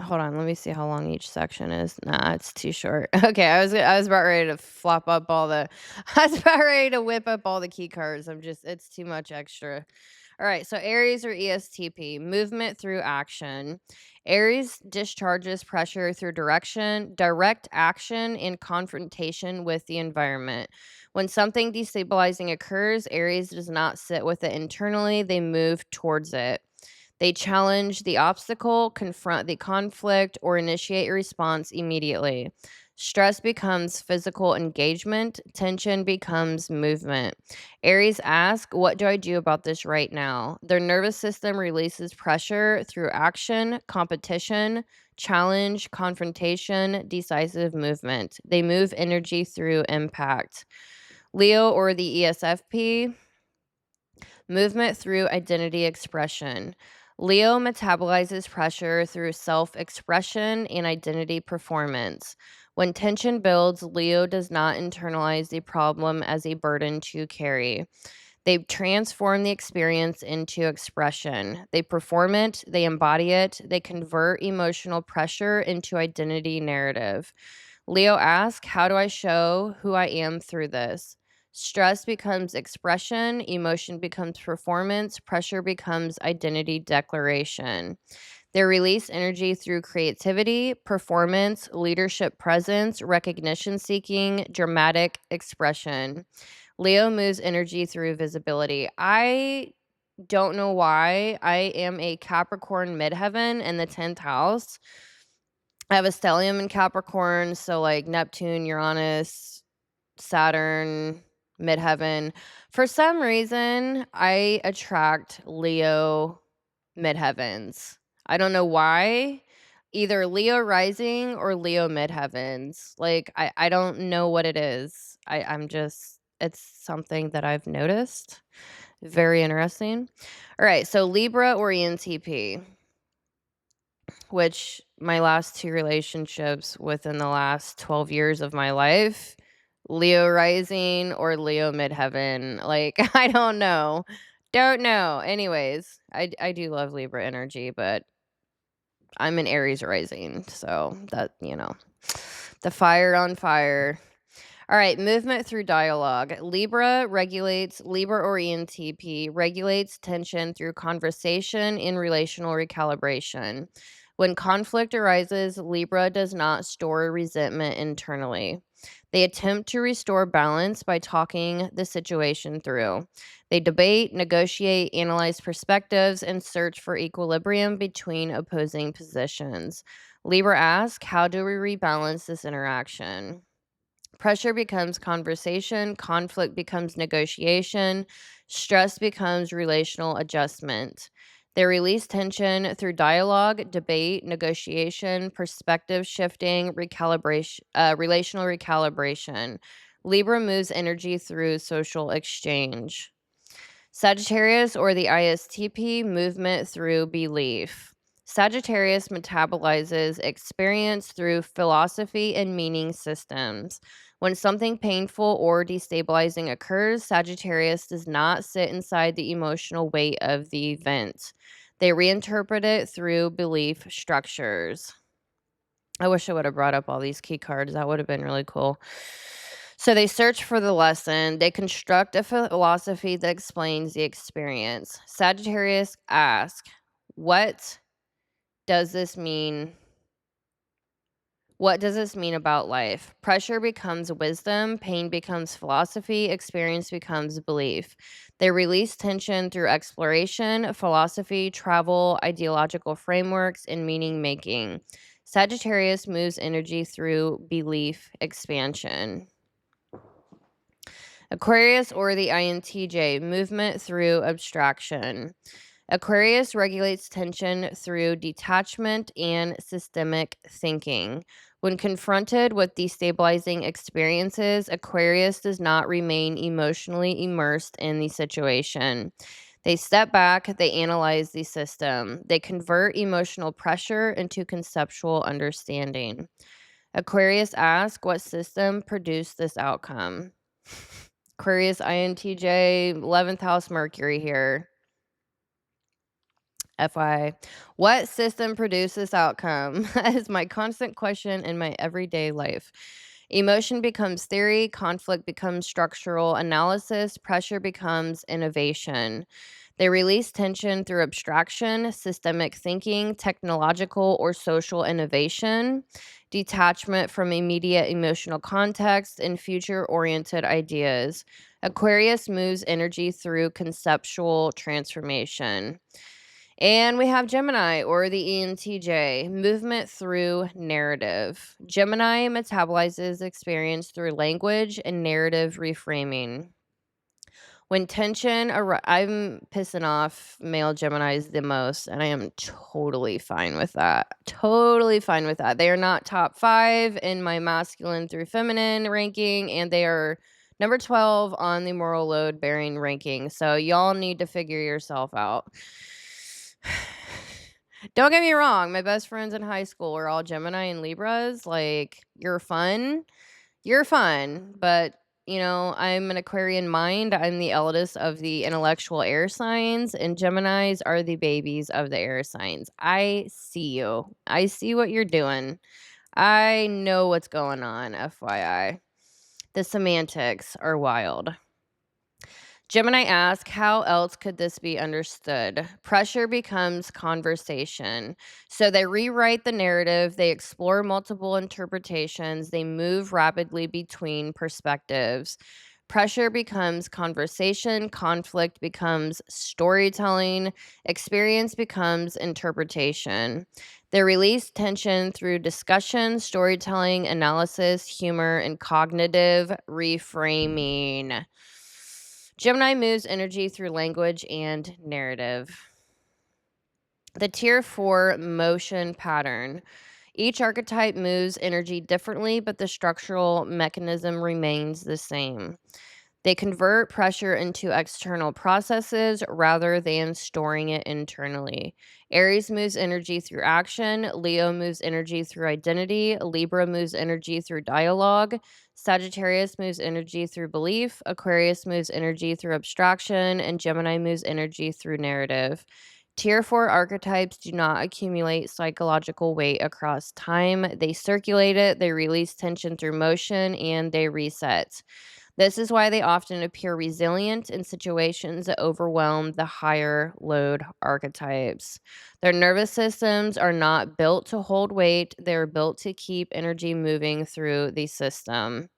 A: hold on, let me see how long each section is. Nah, it's too short. Okay, I was about ready to flop up all the I was about ready to whip up all the key cards. It's too much extra. All right, so Aries or ESTP, movement through action. Aries discharges pressure through direct action, and confrontation with the environment. When something destabilizing occurs, Aries does not sit with it internally, they move towards it. They challenge the obstacle, confront the conflict, or initiate a response immediately. Stress becomes physical engagement, tension becomes movement. Aries ask, what do I do about this right now? Their nervous system releases pressure through action, competition, challenge, confrontation, decisive movement. They move energy through impact. Leo or the ESFP, movement through identity expression. Leo metabolizes pressure through self-expression and identity performance. When tension builds, Leo does not internalize the problem as a burden to carry. They transform the experience into expression. They perform it, they embody it, they convert emotional pressure into identity narrative. Leo asks, how do I show who I am through this? Stress becomes expression, emotion becomes performance, pressure becomes identity declaration. They release energy through creativity, performance, leadership presence, recognition seeking, dramatic expression. Leo moves energy through visibility. I don't know why. I am a Capricorn midheaven in the 10th house. I have a stellium in Capricorn, so like Neptune, Uranus, Saturn, midheaven. For some reason, I attract Leo midheavens. I don't know why. Either Leo rising or Leo midheavens. Like I don't know what it is. I'm just it's something that I've noticed. Very interesting. All right, so Libra or ENTP, which my last two relationships within the last 12 years of my life, Leo rising or Leo midheaven. Like, I don't know. Don't know. Anyways, I do love Libra energy, but I'm an Aries rising. So that, the fire on fire. All right, movement through dialogue. Libra or ENTP regulates tension through conversation in relational recalibration. When conflict arises, Libra does not store resentment internally. They attempt to restore balance by talking the situation through. They debate, negotiate, analyze perspectives, and search for equilibrium between opposing positions. Libra asks, how do we rebalance this interaction? Pressure becomes conversation, conflict becomes negotiation, stress becomes relational adjustment. They release tension through dialogue, debate, negotiation, perspective shifting, relational recalibration. Libra moves energy through social exchange. Sagittarius or the ISTP, movement through belief. Sagittarius metabolizes experience through philosophy and meaning systems. When something painful or destabilizing occurs, Sagittarius does not sit inside the emotional weight of the event. They reinterpret it through belief structures. I wish I would have brought up all these key cards. That would have been really cool. So they search for the lesson. They construct a philosophy that explains the experience. Sagittarius asks, what does this mean? What does this mean about life? Pressure becomes wisdom, pain becomes philosophy, experience becomes belief. They release tension through exploration, philosophy, travel, ideological frameworks, and meaning making. Sagittarius moves energy through belief expansion. Aquarius or the INTJ, movement through abstraction. Aquarius regulates tension through detachment and systemic thinking. When confronted with destabilizing experiences, Aquarius does not remain emotionally immersed in the situation. They step back, they analyze the system, they convert emotional pressure into conceptual understanding. Aquarius asks, what system produced this outcome? Aquarius INTJ, 11th house Mercury here. FYI. What system produced this outcome? That is my constant question in my everyday life. Emotion becomes theory, conflict becomes structural analysis, pressure becomes innovation. They release tension through abstraction, systemic thinking, technological or social innovation, detachment from immediate emotional context, and future oriented ideas. Aquarius moves energy through conceptual transformation. And we have Gemini or the ENTJ, movement through narrative. Gemini metabolizes experience through language and narrative reframing. When I'm pissing off male Geminis the most, and I am totally fine with that. Totally fine with that. They are not top 5 in my masculine through feminine ranking, and they are number 12 on the moral load bearing ranking. So y'all need to figure yourself out. Don't get me wrong, my best friends in high school were all Gemini and Libras. Like, you're fun. You're fun, but I'm an Aquarian mind. I'm the eldest of the intellectual air signs, and Geminis are the babies of the air signs. I see you. I see what you're doing. I know what's going on, FYI. The semantics are wild. Gemini asks, how else could this be understood? Pressure becomes conversation. So they rewrite the narrative, they explore multiple interpretations, they move rapidly between perspectives. Pressure becomes conversation, conflict becomes storytelling, experience becomes interpretation. They release tension through discussion, storytelling, analysis, humor, and cognitive reframing. Gemini moves energy through language and narrative. The tier 4 motion pattern. Each archetype moves energy differently, but the structural mechanism remains the same. They convert pressure into external processes rather than storing it internally. Aries moves energy through action. Leo moves energy through identity. Libra moves energy through dialogue. Sagittarius moves energy through belief. Aquarius moves energy through abstraction. And Gemini moves energy through narrative. Tier 4 archetypes do not accumulate psychological weight across time. They circulate it, they release tension through motion, and they reset. This is why they often appear resilient in situations that overwhelm the higher load archetypes. Their nervous systems are not built to hold weight, they're built to keep energy moving through the system.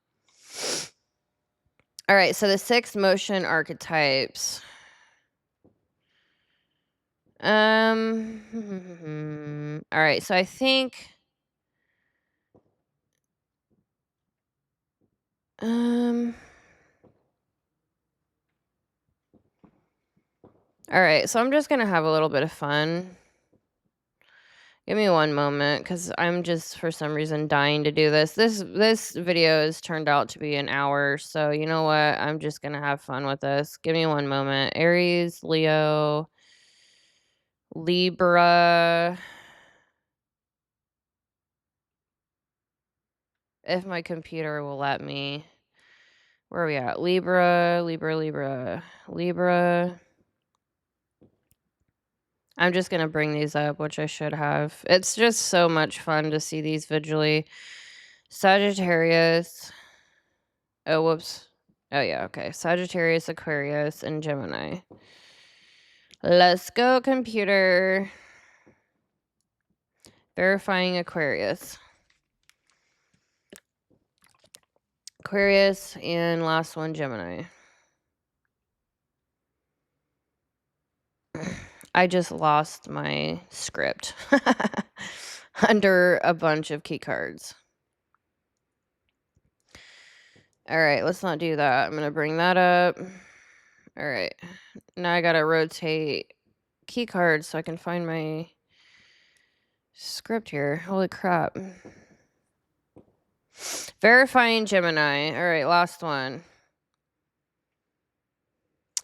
A: All right, so the 6 motion archetypes. All right, so I think all right, so I'm just gonna have a little bit of fun. Give me one moment, because I'm just for some reason dying to do this. This video has turned out to be an hour, so you know what? I'm just gonna have fun with this. Give me one moment. Aries, Leo, Libra. If my computer will let me. Where are we at? Libra, Libra, Libra, Libra. I'm just going to bring these up, which I should have. It's just so much fun to see these visually. Sagittarius. Oh, whoops. Oh, yeah, okay. Sagittarius, Aquarius, and Gemini. Let's go, computer. Verifying Aquarius. Aquarius, and last one, Gemini. I just lost my script under a bunch of key cards. All right, let's not do that. I'm going to bring that up. All right. Now I got to rotate key cards so I can find my script here. Holy crap. Verifying Gemini. All right, last one.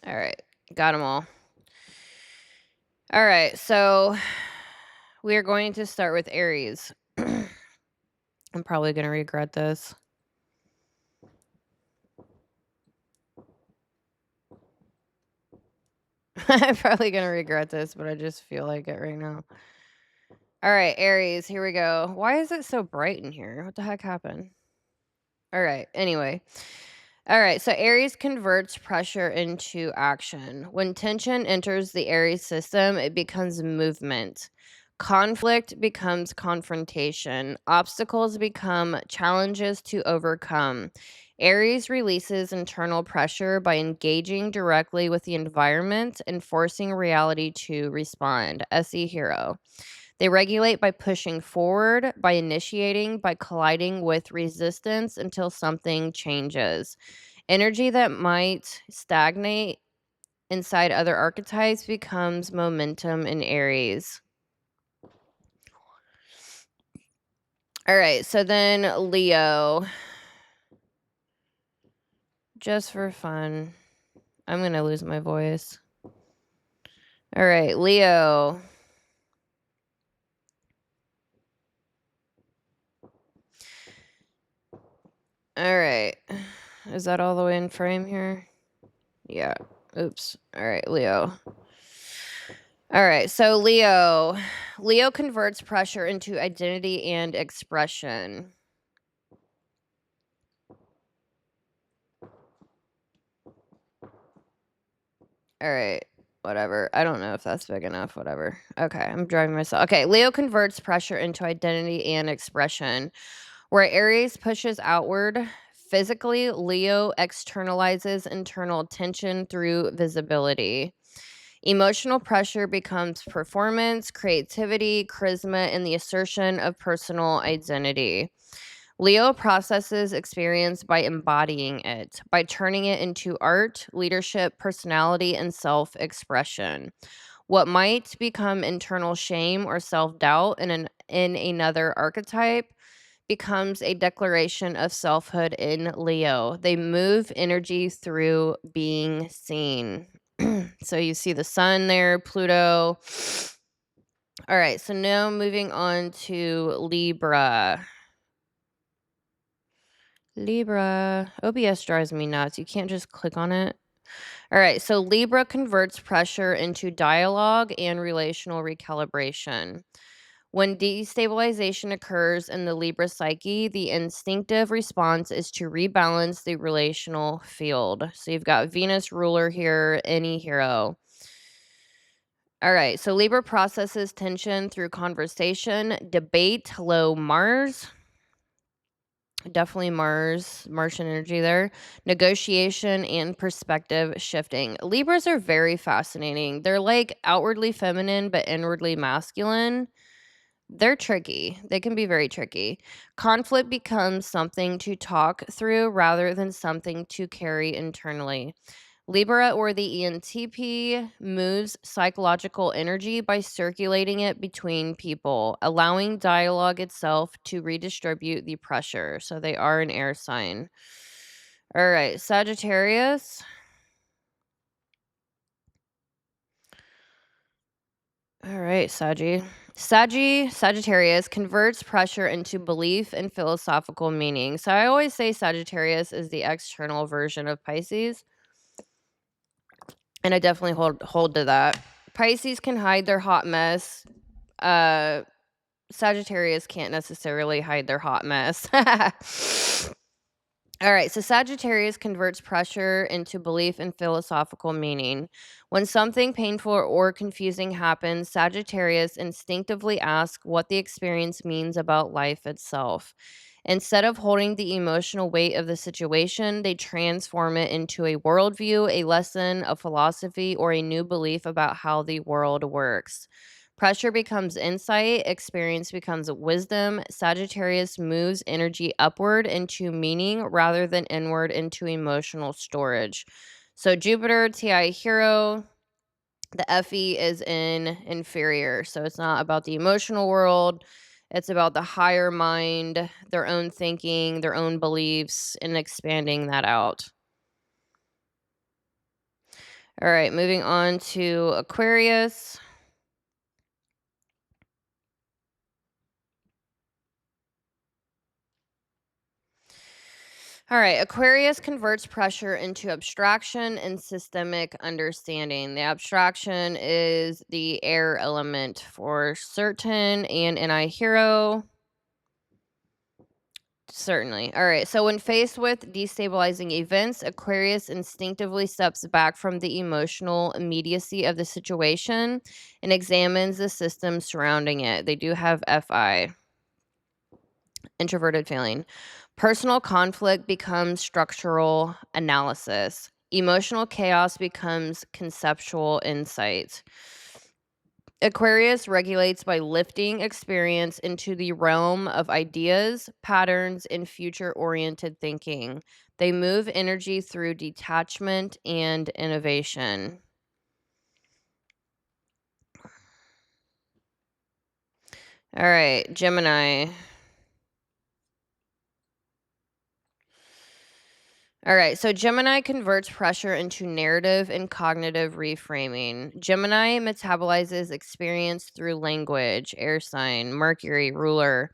A: All right, got them all. All right, so we are going to start with Aries. I'm probably going to regret this. I'm probably going to regret this, but I just feel like it right now. All right, Aries, here we go. Why is it so bright in here? What the heck happened? All right, anyway. All right, so Aries converts pressure into action. When tension enters the Aries system, it becomes movement. Conflict becomes confrontation. Obstacles become challenges to overcome. Aries releases internal pressure by engaging directly with the environment and forcing reality to respond. SE Hero. They regulate by pushing forward, by initiating, by colliding with resistance until something changes. Energy that might stagnate inside other archetypes becomes momentum in Aries. All right, so then Leo. Just for fun. I'm going to lose my voice. All right, Leo. All right. Is that all the way in frame here? Yeah. Oops. All right, Leo. All right, so Leo converts pressure into identity and expression. All right, whatever. I don't know if that's big enough, whatever. Okay, I'm driving myself. Okay, Leo converts pressure into identity and expression. Where Aries pushes outward, Physically, Leo externalizes internal tension through visibility. Emotional pressure becomes performance, creativity, charisma, and the assertion of personal identity. Leo processes experience by embodying it, by turning it into art, leadership, personality, and self expression. What might become internal shame or self doubt in another archetype becomes a declaration of selfhood in Leo. They move energy through being seen. So you see the sun there, Pluto. All right, so now moving on to Libra. Libra. OBS drives me nuts. You can't just click on it. All right, so Libra converts pressure into dialogue and relational recalibration. When destabilization occurs in the Libra psyche, the instinctive response is to rebalance the relational field. So you've got Venus ruler here, any hero. All right, so Libra processes tension through conversation, debate, hello, Mars. Definitely Mars, Martian energy there. Negotiation and perspective shifting. Libras are very fascinating. They're like outwardly feminine, but inwardly masculine. They're tricky. They can be very tricky. Conflict becomes something to talk through rather than something to carry internally. Libra or the ENTP moves psychological energy by circulating it between people, allowing dialogue itself to redistribute the pressure. So they are an air sign. All right, Sagittarius. All right, Sagittarius converts pressure into belief and philosophical meaning. So I always say Sagittarius is the external version of Pisces, and I definitely hold to that. Pisces can hide their hot mess. Sagittarius can't necessarily hide their hot mess. All right, so Sagittarius converts pressure into belief and philosophical meaning. When something painful or confusing happens, Sagittarius instinctively asks what the experience means about life itself. Instead of holding the emotional weight of the situation, they transform it into a worldview, a lesson, a philosophy, or a new belief about how the world works. Pressure becomes insight, experience becomes wisdom. Sagittarius moves energy upward into meaning rather than inward into emotional storage. So Jupiter, TI hero, the FE is in inferior. So it's not about the emotional world, it's about the higher mind, their own thinking, their own beliefs, and expanding that out. All right, moving on to Aquarius. All right, Aquarius converts pressure into abstraction and systemic understanding. The abstraction is the air element for certain, and in I hero, certainly. All right, so when faced with destabilizing events, Aquarius instinctively steps back from the emotional immediacy of the situation and examines the system surrounding it. They do have FI, introverted feeling. Personal conflict becomes structural analysis. Emotional chaos becomes conceptual insight. Aquarius regulates by lifting experience into the realm of ideas, patterns, and future oriented thinking. They move energy through detachment and innovation. All right, Gemini. All right, so Gemini converts pressure into narrative and cognitive reframing. Gemini metabolizes experience through language, air sign, Mercury, ruler.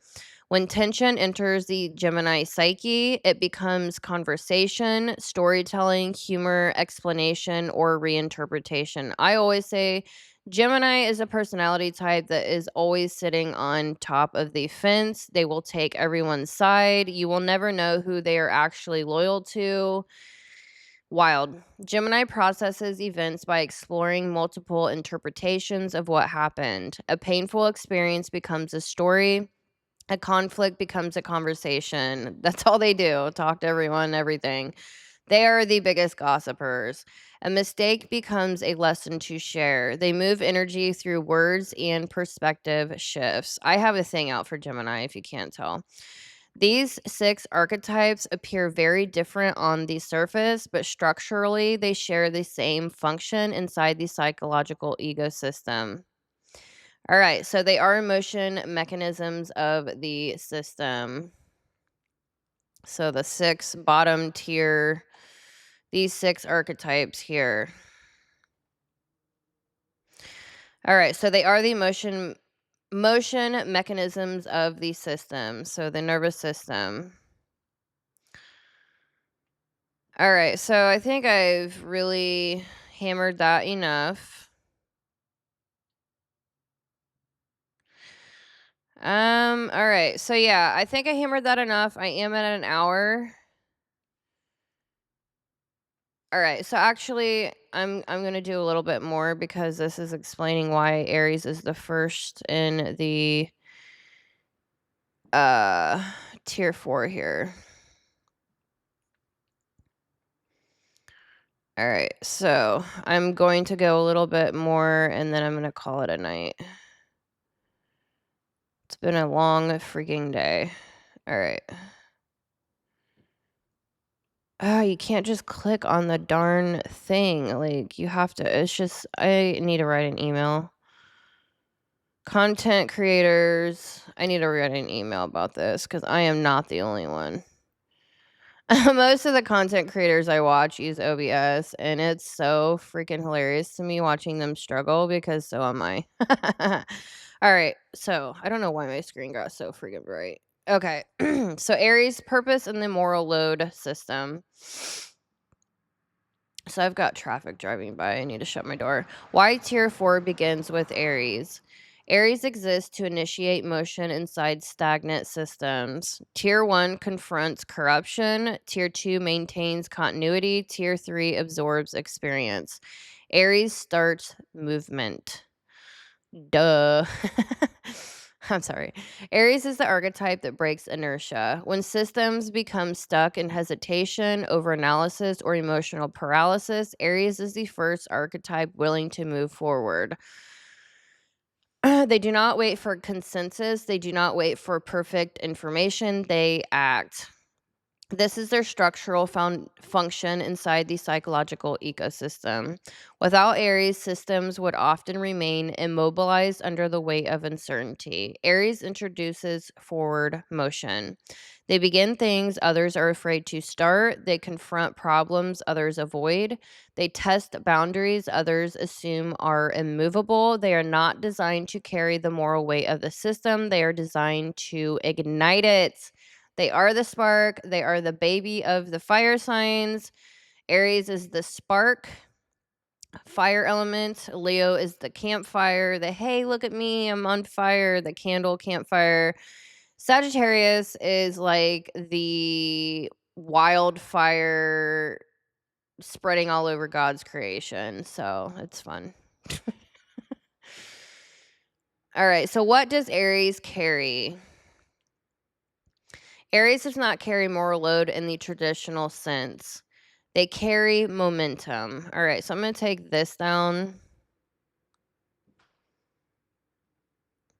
A: When tension enters the Gemini psyche, it becomes conversation, storytelling, humor, explanation, or reinterpretation. I always say Gemini is a personality type that is always sitting on top of the fence. They will take everyone's side. You will never know who they are actually loyal to. Wild. Gemini processes events by exploring multiple interpretations of what happened. A painful experience becomes a story. A conflict becomes a conversation. That's all they do. Talk to everyone, everything. They are the biggest gossipers. A mistake becomes a lesson to share. They move energy through words and perspective shifts. I have a thing out for Gemini, if you can't tell. These 6 archetypes appear very different on the surface, but structurally, they share the same function inside the psychological ecosystem. All right, so they are emotion mechanisms of the system. So the 6 bottom tier, these 6 archetypes here. All right, so they are the motion mechanisms of the system, so the nervous system. All right, so I think I've really hammered that enough. All right. So yeah, I think I hammered that enough. I am at an hour. All right. So actually, I'm going to do a little bit more because this is explaining why Aries is the first in the tier 4 here. All right. So, I'm going to go a little bit more and then I'm going to call it a night. It's been a long freaking day. All right. Oh, you can't just click on the darn thing. Like, you have to, it's just, I need to write an email. Content creators, I need to write an email about this because I am not the only one. Most of the content creators I watch use OBS, and it's so freaking hilarious to me watching them struggle because so am I. All right, so I don't know why my screen got so freaking bright. Okay, so Aries, purpose and the moral load system. So I've got traffic driving by. I need to shut my door. Why tier 4 begins with Aries. Aries exists to initiate motion inside stagnant systems. Tier 1 confronts corruption. Tier 2 maintains continuity. Tier 3 absorbs experience. Aries starts movement. Duh. I'm sorry. Aries is the archetype that breaks inertia. When systems become stuck in hesitation, overanalysis, or emotional paralysis, Aries is the first archetype willing to move forward. They do not wait for consensus. They do not wait for perfect information. They act. This is their structural function inside the psychological ecosystem. Without Aries, systems would often remain immobilized under the weight of uncertainty. Aries introduces forward motion. They begin things others are afraid to start. They confront problems others avoid. They test boundaries others assume are immovable. They are not designed to carry the moral weight of the system. They are designed to ignite it. They are the spark. They are the baby of the fire signs. Aries is the spark, fire element. Leo is the campfire, the hey, look at me, I'm on fire, the candle campfire. Sagittarius is like the wildfire spreading all over God's creation. So it's fun. All right. So what does Aries carry? Aries does not carry moral load in the traditional sense. They carry momentum. All right, so I'm going to take this down.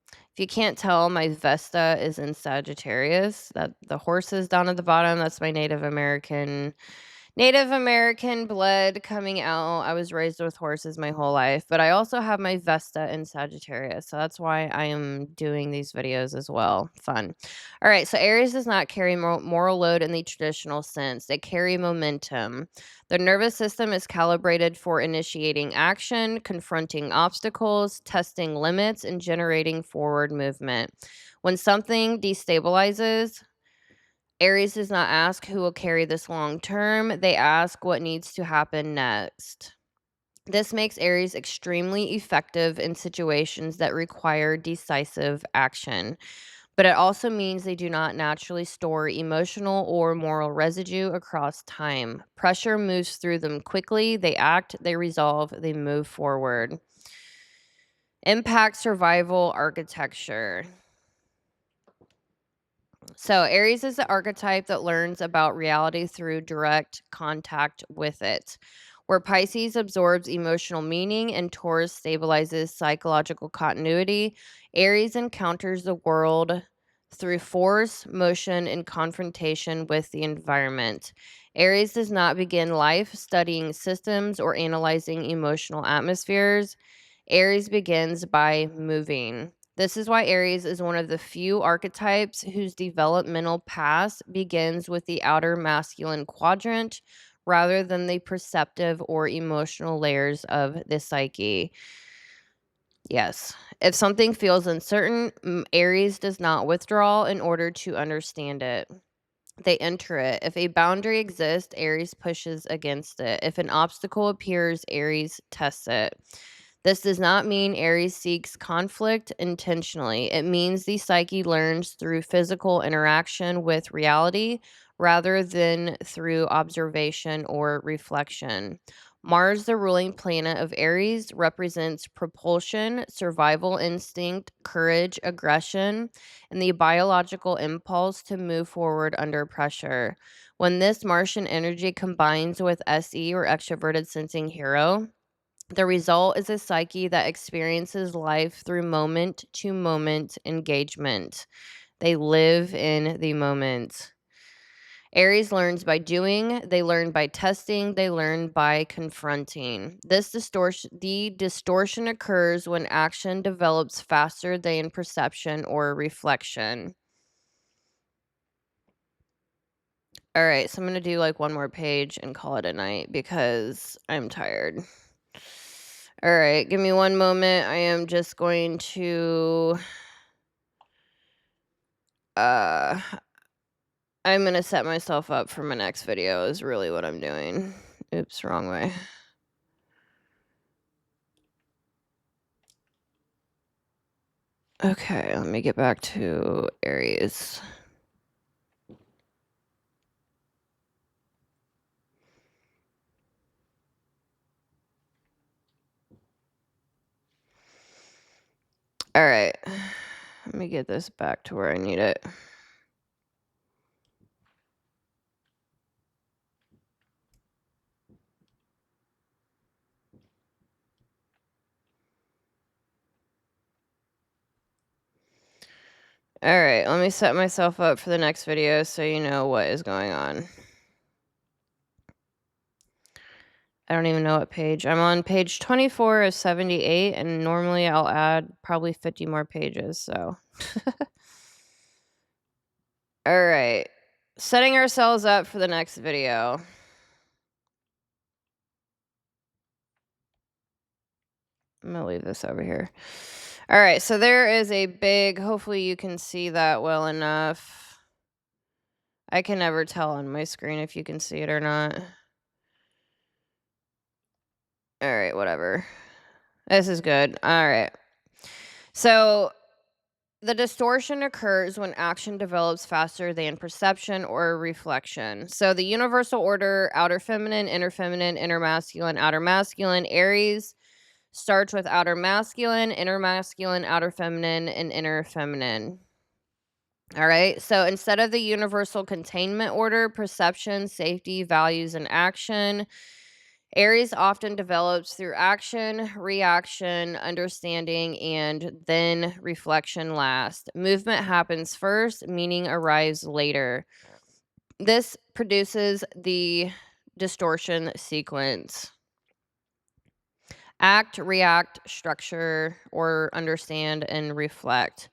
A: If you can't tell, my Vesta is in Sagittarius. That the horses down at the bottom, that's my Native American blood coming out. I was raised with horses my whole life, but I also have my Vesta in Sagittarius. So that's why I am doing these videos as well. Fun. All right. So Aries does not carry moral load in the traditional sense. They carry momentum. The nervous system is calibrated for initiating action, confronting obstacles, testing limits, and generating forward movement. When something destabilizes, Aries does not ask who will carry this long term. They ask what needs to happen next. This makes Aries extremely effective in situations that require decisive action. But it also means they do not naturally store emotional or moral residue across time. Pressure moves through them quickly. They act, they resolve, they move forward. Impact survival architecture. So, Aries is the archetype that learns about reality through direct contact with it, where Pisces absorbs emotional meaning and Taurus stabilizes psychological continuity. Aries encounters the world through force, motion, and confrontation with the environment. Aries does not begin life studying systems or analyzing emotional atmospheres. Aries begins by moving. This is why Aries is one of the few archetypes whose developmental path begins with the outer masculine quadrant rather than the perceptive or emotional layers of the psyche. Yes. If something feels uncertain, Aries does not withdraw in order to understand it. They enter it. If a boundary exists, Aries pushes against it. If an obstacle appears, Aries tests it. This does not mean Aries seeks conflict intentionally. It means the psyche learns through physical interaction with reality rather than through observation or reflection. Mars, the ruling planet of Aries, represents propulsion, survival instinct, courage, aggression, and the biological impulse to move forward under pressure. When this Martian energy combines with SE or extroverted sensing hero, the result is a psyche that experiences life through moment to moment engagement. They live in the moment. Aries learns by doing, they learn by testing, they learn by confronting. The distortion occurs when action develops faster than perception or reflection. All right, so I'm going to do like one more page and call it a night because I'm tired. All right, give me one moment. I am just going to I'm going to set myself up for my next video is really what I'm doing. Oops, wrong way. Okay, let me get back to Aries. All right. Let me get this back to where I need it. All right, let me set myself up for the next video so you know what is going on. I don't even know what page. I'm on page 24 of 78, and normally I'll add probably 50 more pages, so. All right. Setting ourselves up for the next video. I'm going to leave this over here. All right, so there is a big, hopefully you can see that well enough. I can never tell on my screen if you can see it or not. All right, whatever. This is good. All right. So the distortion occurs when action develops faster than perception or reflection. So the universal order, outer feminine, inner masculine, outer masculine, Aries starts with outer masculine, inner masculine, outer feminine, and inner feminine. All right. So instead of the universal containment order, perception, safety, values, and action, Aries often develops through action, reaction, understanding, and then reflection last. Movement happens first, meaning arrives later. This produces the distortion sequence. Act, react, structure, or understand and reflect.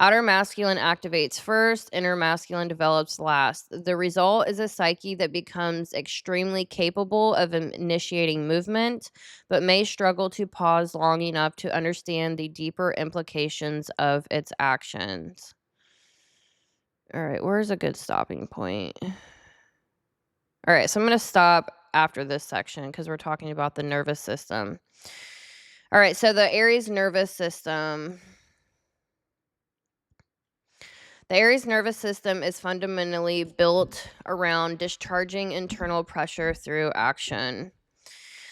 A: Outer masculine activates first, inner masculine develops last. The result is a psyche that becomes extremely capable of initiating movement, but may struggle to pause long enough to understand the deeper implications of its actions. All right, where's a good stopping point? All right, so I'm going to stop after this section because we're talking about the nervous system. All right, so the Aries nervous system. The Aries nervous system is fundamentally built around discharging internal pressure through action.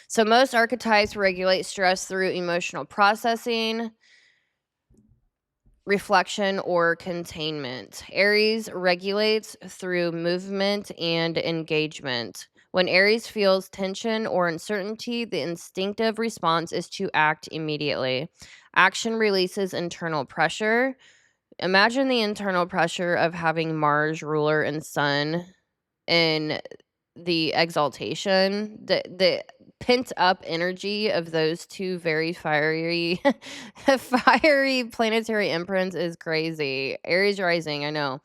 A: So most archetypes regulate stress through emotional processing. reflection or containment. Aries regulates through movement and engagement. When Aries feels tension or uncertainty, the instinctive response is to act immediately. Action releases internal pressure. Imagine the internal pressure of having Mars, ruler, and Sun in the exaltation, the pent up energy of those two very fiery fiery planetary imprints is crazy. Aries rising, I know.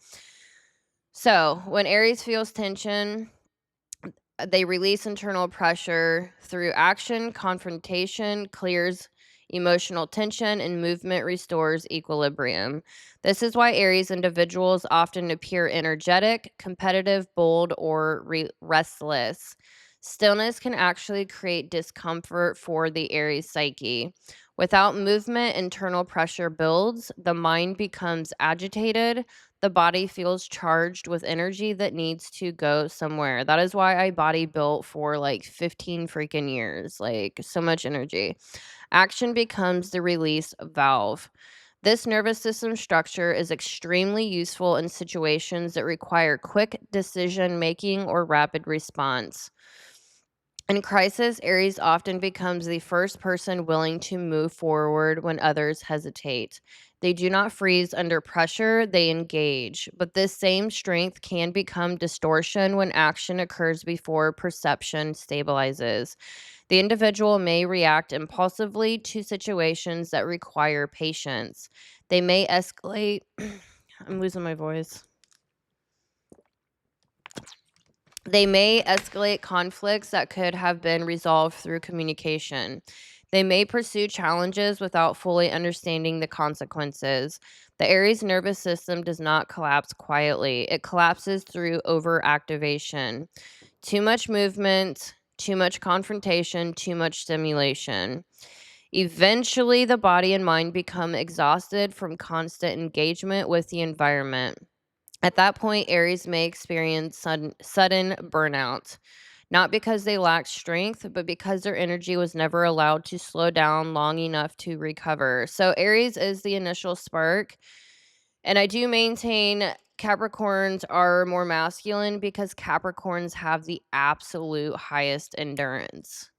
A: So, when Aries feels tension, they release internal pressure through action, confrontation, clears emotional tension, and movement restores equilibrium. This is why Aries individuals often appear energetic, competitive, bold, or restless. Stillness can actually create discomfort for the Aries psyche. Without movement, internal pressure builds, the mind becomes agitated, the body feels charged with energy that needs to go somewhere. That is why I body built for like 15 freaking years. Like, so much energy. Action becomes the release valve. This nervous system structure is extremely useful in situations that require quick decision making or rapid response. In crisis, Aries often becomes the first person willing to move forward when others hesitate. They do not freeze under pressure, they engage. But this same strength can become distortion when action occurs before perception stabilizes. The individual may react impulsively to situations that require patience. They may escalate. I'm losing my voice. They may escalate conflicts that could have been resolved through communication. They may pursue challenges without fully understanding the consequences. The Aries nervous system does not collapse quietly, it collapses through overactivation. Too much movement, too much confrontation, too much stimulation. Eventually, the body and mind become exhausted from constant engagement with the environment. At that point, Aries may experience sudden burnout, not because they lack strength, but because their energy was never allowed to slow down long enough to recover. So, Aries is the initial spark. And I do maintain Capricorns are more masculine because Capricorns have the absolute highest endurance.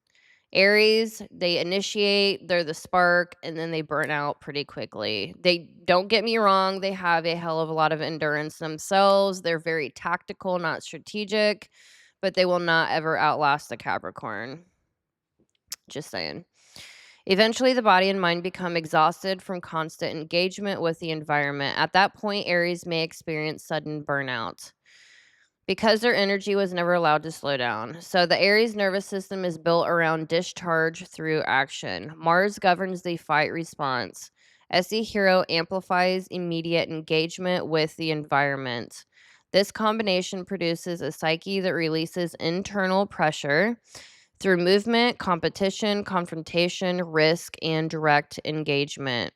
A: Aries, they initiate, they're the spark, and then they burn out pretty quickly. They don't get me wrong, they have a hell of a lot of endurance themselves. They're very tactical, not strategic, but they will not ever outlast a Capricorn. Just saying. Eventually, the body and mind become exhausted from constant engagement with the environment. At that point, Aries may experience sudden burnout because their energy was never allowed to slow down. So the Aries nervous system is built around discharge through action. Mars governs the fight response. As the hero amplifies immediate engagement with the environment. This combination produces a psyche that releases internal pressure through movement, competition, confrontation, risk, and direct engagement.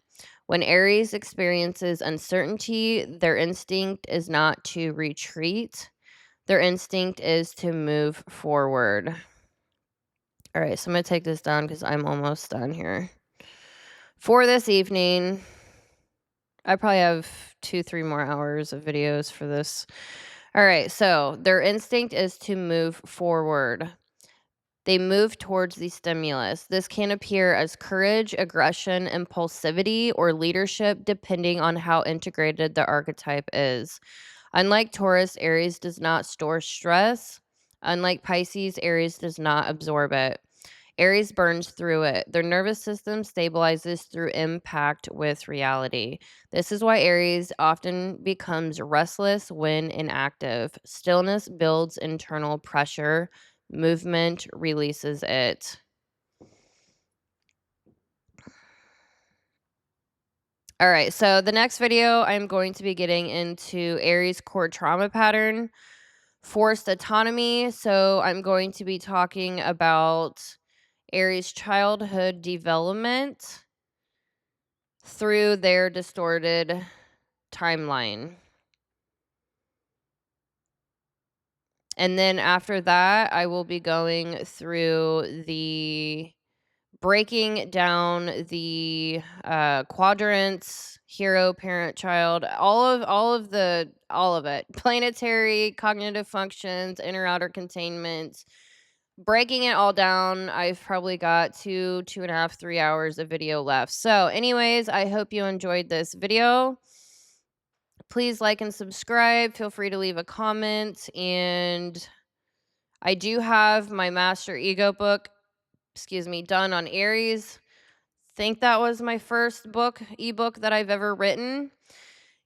A: When Aries experiences uncertainty, their instinct is not to retreat, their instinct is to move forward. All right, so I'm going to take this down because I'm almost done here. For this evening, I probably have 2-3 more hours of videos for this. All right, so their instinct is to move forward. They move towards the stimulus. This can appear as courage, aggression, impulsivity, or leadership, depending on how integrated the archetype is. Unlike Taurus, Aries does not store stress. Unlike Pisces, Aries does not absorb it. Aries burns through it. Their nervous system stabilizes through impact with reality. This is why Aries often becomes restless when inactive. Stillness builds internal pressure. Movement releases it. All right, so the next video, I'm going to be getting into Aries core trauma pattern, forced autonomy. So I'm going to be talking about Aries childhood development through their distorted timeline. And then after that, I will be going through the breaking down the quadrants, hero, parent, child, all of it. Planetary, cognitive functions, inner outer containment. Breaking it all down, I've probably got 2.5, 3 hours of video left. So, anyways, I hope you enjoyed this video. Please like and subscribe. Feel free to leave a comment. And I do have my Master Ego book, done on Aries. Think that was my first ebook that I've ever written.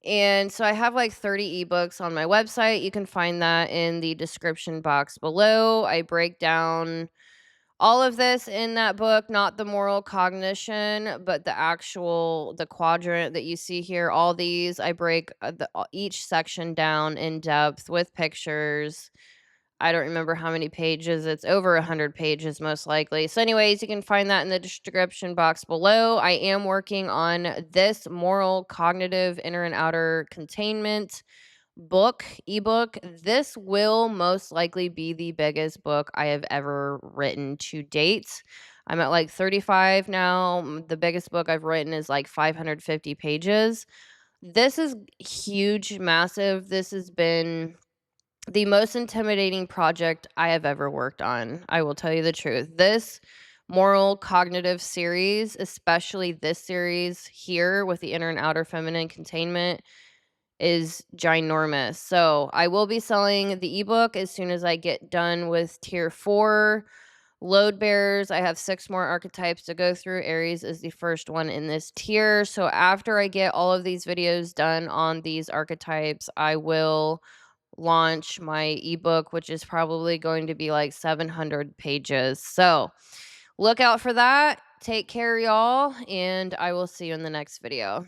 A: And so I have like 30 ebooks on my website. You can find that in the description box below. I break down all of this in that book, not the moral cognition, but the quadrant that you see here. All these, I break each section down in depth with pictures. I don't remember how many pages. It's over 100 pages, most likely. So, anyways, you can find that in the description box below. I am working on this moral, cognitive, inner and outer containment ebook. This will most likely be the biggest book I have ever written to date. I'm at like 35 now. The biggest book I've written is like 550 pages. This is huge, massive. This has been the most intimidating project I have ever worked on. I will tell you the truth. This moral cognitive series, especially this series here with the inner and outer feminine containment, is ginormous. So I will be selling the ebook as soon as I get done with tier 4. Load bearers, I have 6 more archetypes to go through. Aries is the first one in this tier. So after I get all of these videos done on these archetypes, I will launch my ebook, which is probably going to be like 700 pages. So look out for that. Take care, y'all, and I will see you in the next video.